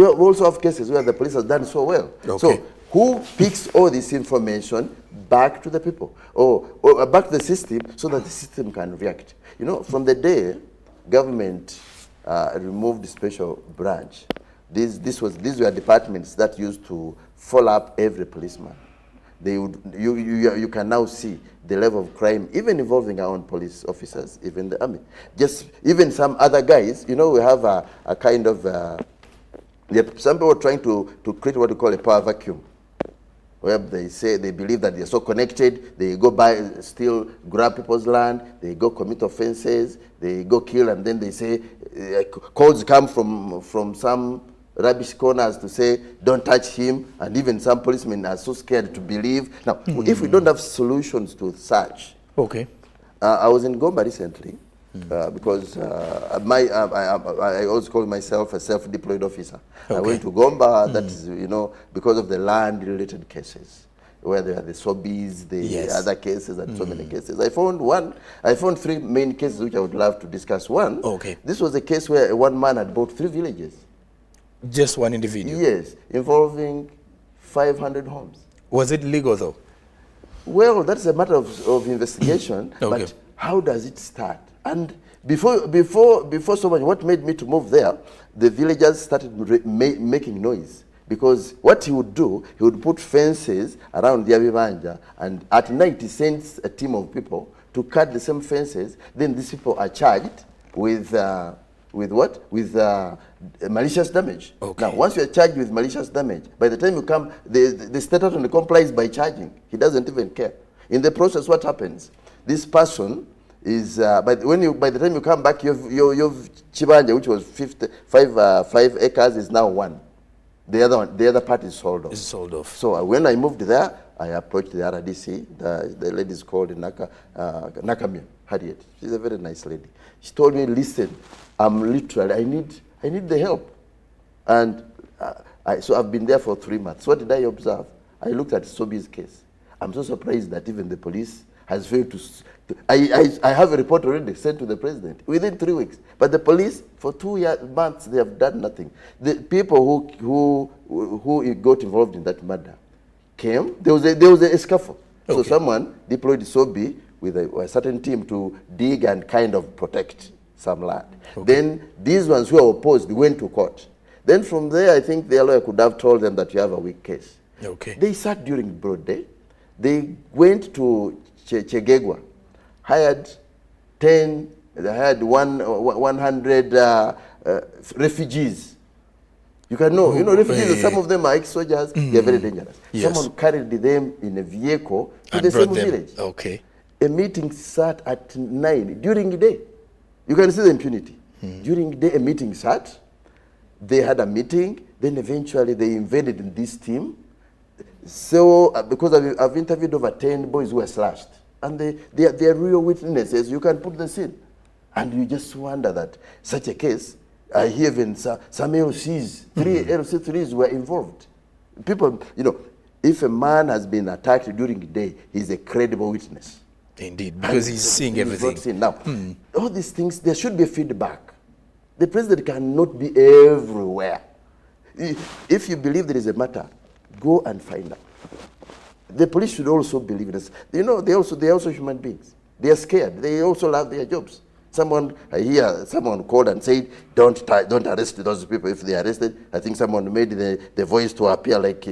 also have cases where the police has done so well. So who picks all this information back to the people or back to the system so that the system can react? You know, from the day government removed the special branch, these were departments that used to follow up every policeman. You can now see the level of crime, even involving our own police officers, even the army. Even some other guys, you know, we have a kind of, some people are trying to create what we call a power vacuum, where they say they believe that they're so connected, they go steal, grab people's land, they go commit offenses, they go kill, and then they say, calls come from some rubbish corners to say, don't touch him, and even some policemen are so scared to believe. Now, if we don't have solutions to such, I was in Gomba recently, because I always call myself a self-deployed officer. I Okay. went to Gomba, that is, because of the land-related cases, where there are the Sobis, the Yes. other cases, and so many cases. I found three main cases which I would love to discuss. One, this was a case where one man had bought 3 villages. Just one individual? Yes, involving 500 homes. Was it legal though? Well, that's a matter of investigation, Okay. but how does it start? And before so much, what made me to move there, the villagers started making noise. Because what he would do, he would put fences around the Abibanja, and at night he sends a team of people to cut the same fences. Then these people are charged with what? With malicious damage. Okay. Now, once you are charged with malicious damage, by the time you come, the state attorney complies by charging. He doesn't even care. In the process, what happens? This person is by the time you come back, your Chibanja, which was 5 acres, is now 1. The other part is sold off. It's sold off. So when I moved there, I approached the RDC. The lady is called Nakamia Harriet. She's a very nice lady. She told me, listen, I need the help. And so I've been there for 3 months. What did I observe? I looked at Sobi's case. I'm so surprised that even the police has failed to. I have a report already sent to the president within 3 weeks. But the police, for 2 months, they have done nothing. The people who got involved in that murder came. There was a scuffle. So someone deployed Sobi with a certain team to dig and kind of protect some land. Then these ones who are opposed went to court. Then from there, I think their lawyer could have told them that you have a weak case. They sat during broad day. They went to Chegegwa, hired 100 refugees. You can know, refugees, some of them are ex-soldiers, they're very dangerous. Yes. Someone carried them in a vehicle to And the brought same them. village. Okay. A meeting sat at 9 during the day. You can see the impunity. During the day, a meeting sat. They had a meeting. Then eventually they invaded in this team. So, because I've interviewed over 10 boys who were slashed. And they are real witnesses. You can put this in. And you just wonder that such a case, I hear even some LCs, 3 LC3s were involved. People, if a man has been attacked during the day, he's a credible witness. Indeed, because he's seeing everything. Now, all these things, there should be feedback. The president cannot be everywhere. If you believe there is a matter, go and find out. The police should also believe this. They're also human beings. They are scared. They also love their jobs. Someone called and said, don't arrest those people if they are arrested. I think someone made the voice to appear like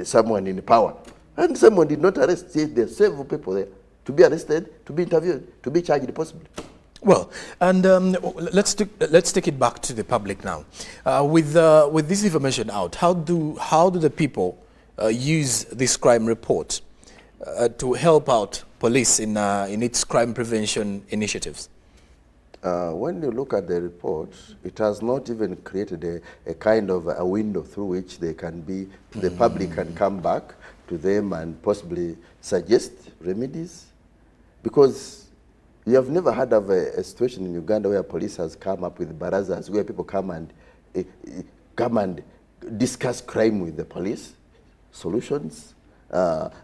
someone in power. And someone did not arrest. See, there are several people there to be arrested, to be interviewed, to be charged possibly. Well, and let's take it back to the public now. With this information out, how do the people use this crime report to help out police in its crime prevention initiatives? When you look at the report, it has not even created a kind of a window through which the public can come back to them and possibly suggest remedies. Because you have never heard of a situation in Uganda where police has come up with barazas, where people come and discuss crime with the police, solutions,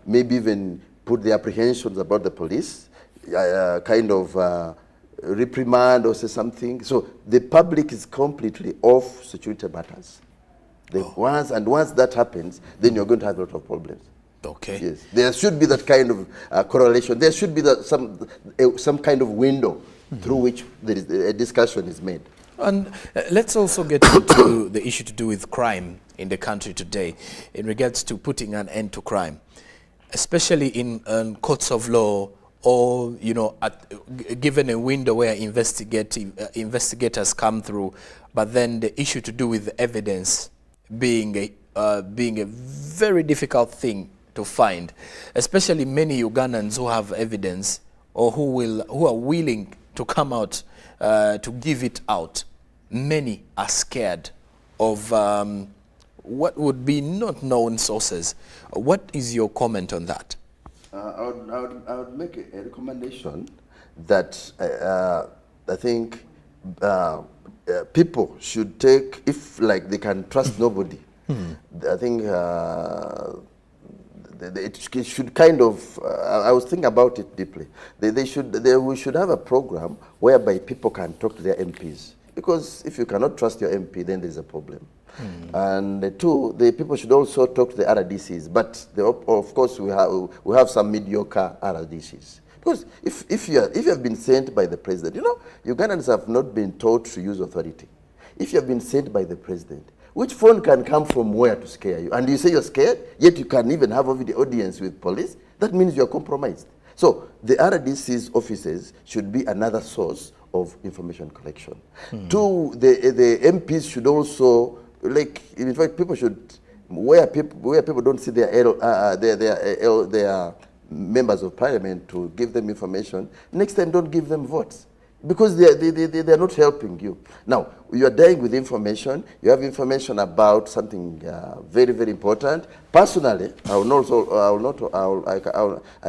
maybe even put the apprehensions about the police, kind of reprimand or say something. So the public is completely off security matters. Once that happens, then you're going to have a lot of problems. Okay. Yes, there should be that kind of correlation. There should be some kind of window through which a discussion is made. And let's also get into the issue to do with crime in the country today, in regards to putting an end to crime, especially in courts of law, or given a window where investigators come through, but then the issue to do with evidence being a very difficult thing to find, especially many Ugandans who have evidence or who are willing to come out to give it out. Many are scared of what would be not known sources. What is your comment on that? I would make a recommendation that I think people should take, if like they can trust nobody, I think it should kind of, I was thinking about it deeply. We should have a program whereby people can talk to their MPs. Because if you cannot trust your MP, then there's a problem. And two, the people should also talk to the RDCs. But of course, we have some mediocre RDCs. Because if you have been sent by the president, you know, Ugandans have not been taught to use authority. If you have been sent by the president, which phone can come from where to scare you? And you say you're scared, yet you can even have the audience with police. That means you're compromised. So the RDC's offices should be another source of information collection. Two, the MPs should also, like, in fact, people should, where people don't see their members of parliament to give them information, next time don't give them votes. Because they're not helping you. Now, you are dying with information. You have information about something very, very important. Personally, I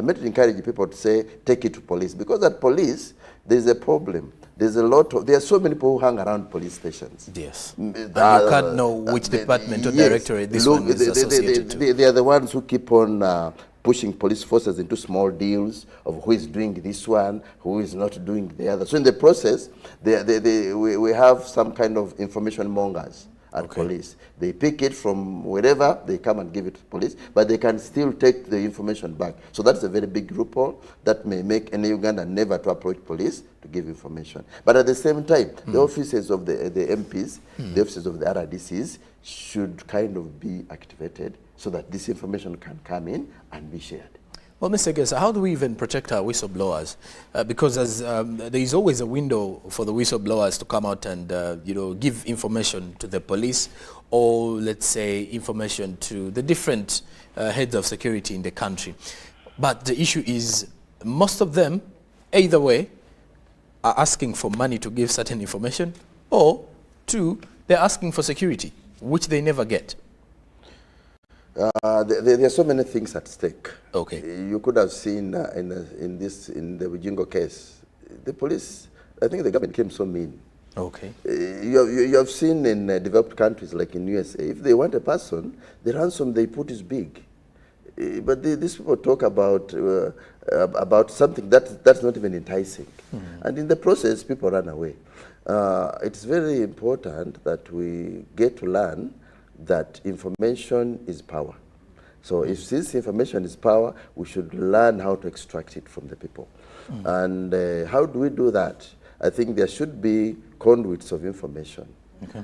meant to encourage people to say, take it to police. Because at police, there's a problem. There are so many people who hang around police stations. Yes. And you can't know which department or directorate this one is associated to. They are the ones who keep on pushing police forces into small deals of who is doing this one, who is not doing the other. So in the process, we have some kind of information mongers at police. They pick it from wherever, they come and give it to police, but they can still take the information back. So that's a very big loophole that may make any Ugandan never to approach police to give information. But at the same time, the offices of the MPs, the offices of the RDCs should kind of be activated so that this information can come in and be shared. Well, Mr. Gesa, how do we even protect our whistleblowers? Because there is always a window for the whistleblowers to come out and give information to the police, or let's say information to the different heads of security in the country. But the issue is most of them, either way, are asking for money to give certain information, or two, they're asking for security, which they never get. There are so many things at stake. Okay. You could have seen in the Ujingo case, the police, I think the government became so mean. Okay. You have seen in developed countries like in USA, if they want a person, the ransom they put is big. But these people talk about something that's not even enticing. And in the process, people run away. It's very important that we get to learn that information is power. So if this information is power, we should learn how to extract it from the people. And how do we do that? I think there should be conduits of information. Okay.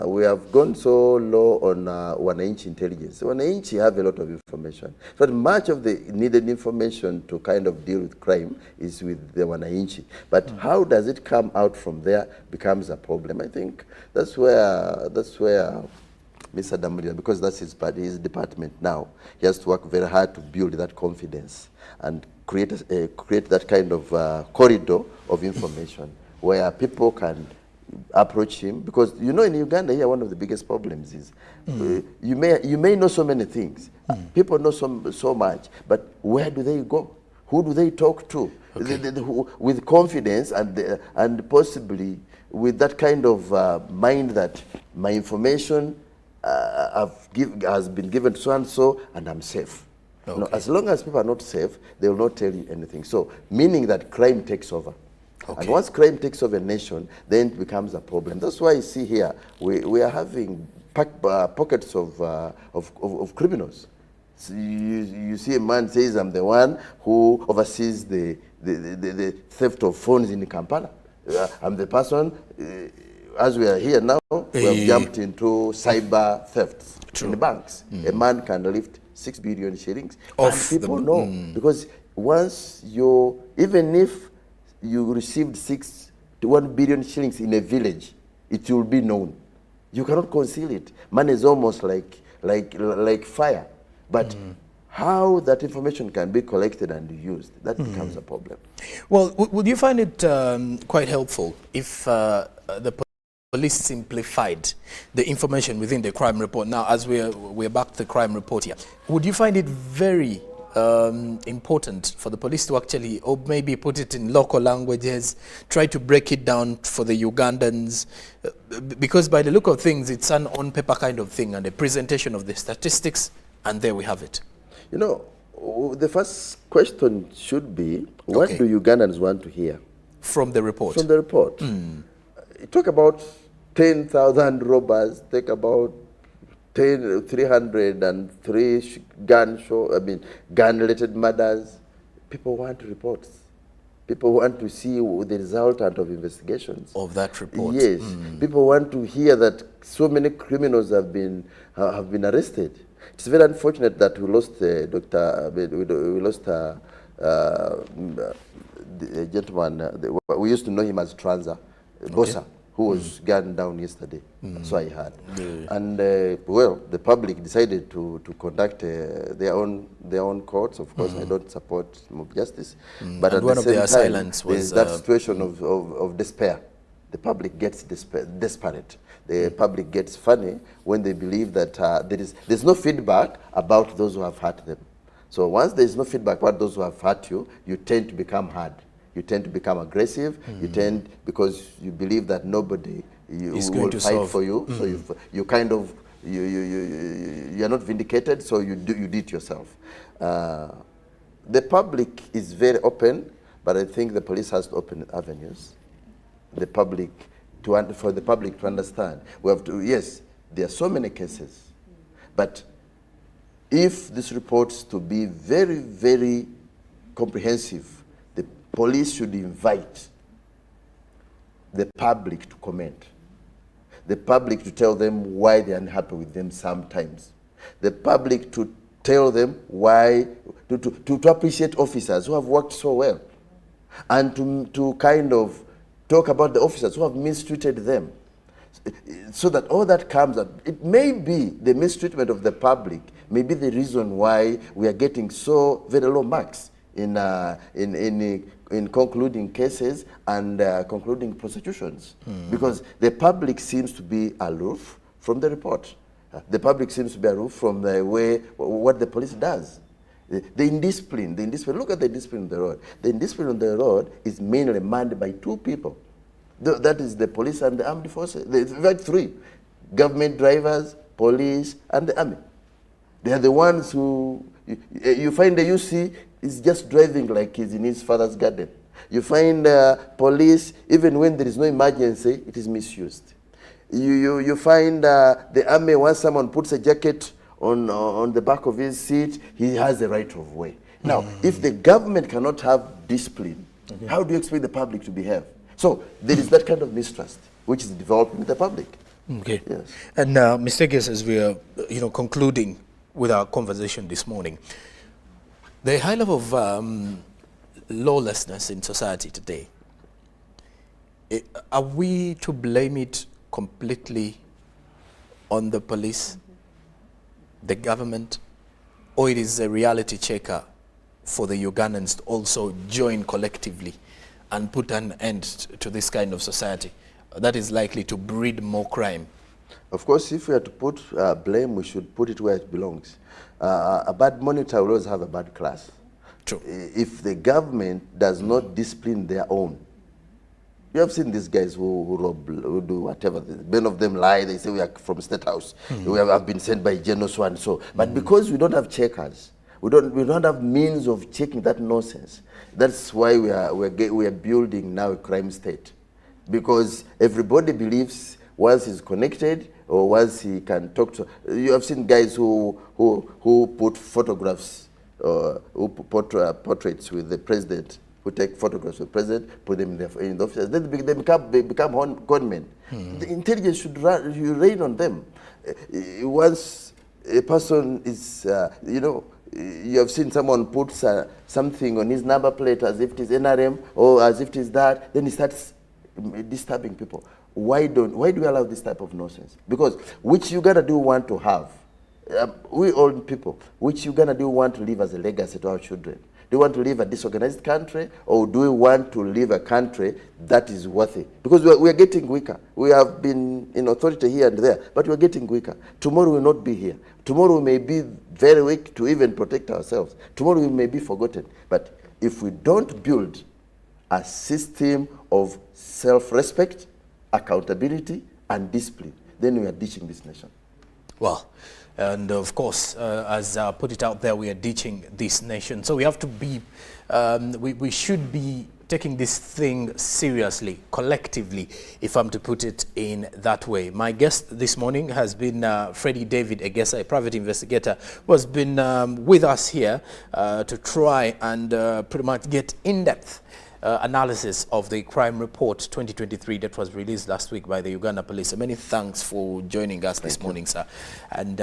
We have gone so low on Wananchi intelligence. Wananchi have a lot of information. But much of the needed information to kind of deal with crime is with the Wananchi. But how does it come out from there becomes a problem. I think that's where Mr. Damulia, because that's his department now, he has to work very hard to build that confidence and create that kind of corridor of information where people can approach him. Because you know, in Uganda here, one of the biggest problems is you may know so many things. People know so much, but where do they go? Who do they talk to? With confidence and possibly with that kind of mind that my information has been given to so-and-so, and I'm safe. Okay. No, as long as people are not safe, they will not tell you anything. So, meaning that crime takes over. Okay. And once crime takes over a nation, then it becomes a problem. That's why you see here, we are having pockets of criminals. So you see a man says, I'm the one who oversees the theft of phones in Kampala. I'm the person... as we are here now, we have jumped into cyber thefts in the banks. A man can lift 6 billion shillings. And people know. Because once even if you received 6 to 1 billion shillings in a village, it will be known. You cannot conceal it. Money is almost like fire. But how that information can be collected and used, that becomes a problem. Well, would you find it quite helpful if the police simplified the information within the crime report? Now, as we're back to the crime report here, would you find it very important for the police to actually, or maybe put it in local languages, try to break it down for the Ugandans, because by the look of things, it's an on-paper kind of thing and a presentation of the statistics, and there we have it. You know, the first question should be, what do Ugandans want to hear? From the report? From the report. Talk about 10,000 robbers, talk about 303 gun-related murders. People want reports. People want to see the resultant of investigations. Of that report. Yes. People want to hear that so many criminals have been arrested. It's very unfortunate that we lost the gentleman. We used to know him as Transa, Bosa, who was gunned down yesterday. So I heard. And well, the public decided to conduct their own courts. Of course, I don't support mob justice, but at the same time, there's that situation of despair. The public gets desperate. The public gets funny when they believe that there's no feedback about those who have hurt them. So once there's no feedback about those who have hurt you, you tend to become hard. You tend to become aggressive. You tend, because you believe that nobody will fight for you. So you kind of you're not vindicated. So you do it yourself. The public is very open, but I think the police has to open avenues. The public for the public to understand. We have to. Yes, there are so many cases, but if this reports to be very, very comprehensive, the police should invite the public to comment, the public to tell them why they're unhappy with them sometimes, the public to tell them why, to appreciate officers who have worked so well, and to kind of talk about the officers who have mistreated them, so that all that comes up. It may be the mistreatment of the public may be the reason why we are getting so very low marks in concluding cases and concluding prosecutions, because the public seems to be aloof from the report. The public seems to be aloof from the way what the police does. The indiscipline. Look at the discipline on the road. The indiscipline on the road is mainly manned by two people. That is the police and the armed forces. In fact, three: government drivers, police, and the army. They are the ones who you find the UC is just driving like he's in his father's garden. You find police, even when there is no emergency, it is misused. You find the army, once someone puts a jacket on the back of his seat, he has the right of way. Now, if the government cannot have discipline, how do you expect the public to behave? So there is that kind of mistrust which is developing in the public. Okay. Yes. And Mr. Guess, as we are concluding with our conversation this morning, the high level of lawlessness in society today, are we to blame it completely on the police, the government, or it is a reality checker for the Ugandans to also join collectively and put an end to this kind of society that is likely to breed more crime? Of course, if we are to put blame, we should put it where it belongs. A bad monitor will always have a bad class. True. If the government does not discipline their own, you have seen these guys who rob, who do whatever. Many of them lie. They say we are from State House. We have been sent by General so and so. But because we don't have checkers, we don't have means of checking that nonsense. That's why we are building now a crime state, because everybody believes once he's connected or once he can talk to. You have seen guys who put photographs, who put portraits with the president, who take photographs of the president, put them in the offices. Then they become gunmen. The intelligence should reign on them. Once a person is, you have seen someone put something on his number plate as if it is NRM or as if it is that, then he starts disturbing people. Why do we allow this type of nonsense? Because which Uganda do want to have? We old people, which Uganda do want to leave as a legacy to our children? Do we want to live a disorganized country, or do we want to live a country that is worthy? Because we are getting weaker. We have been in authority here and there, but we are getting weaker. Tomorrow we will not be here. Tomorrow we may be very weak to even protect ourselves. Tomorrow we may be forgotten. But if we don't build a system of self-respect, accountability, and discipline, then we are ditching this nation. Well, and of course, as I put it out there, we are ditching this nation. So we have to be, we should be taking this thing seriously, collectively, if I'm to put it in that way. My guest this morning has been Freddie David Egesa, a private investigator, who has been with us here to try and pretty much get in-depth analysis of the crime report 2023 that was released last week by the Uganda police. So many thanks for joining us this morning, sir. And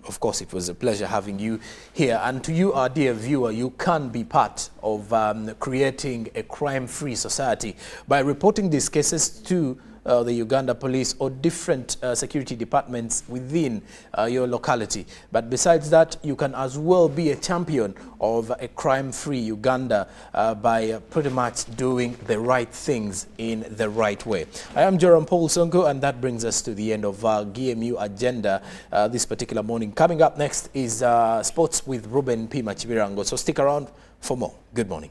of course, it was a pleasure having you here. And to you, our dear viewer, you can be part of creating a crime-free society by reporting these cases to the Uganda police or different security departments within your locality. But besides that, you can as well be a champion of a crime-free Uganda by pretty much doing the right things in the right way. I am Jerome Paul Sonko, and that brings us to the end of our GMU agenda this particular morning. Coming up next is sports with Ruben P. Machibirango. So stick around for more. Good morning.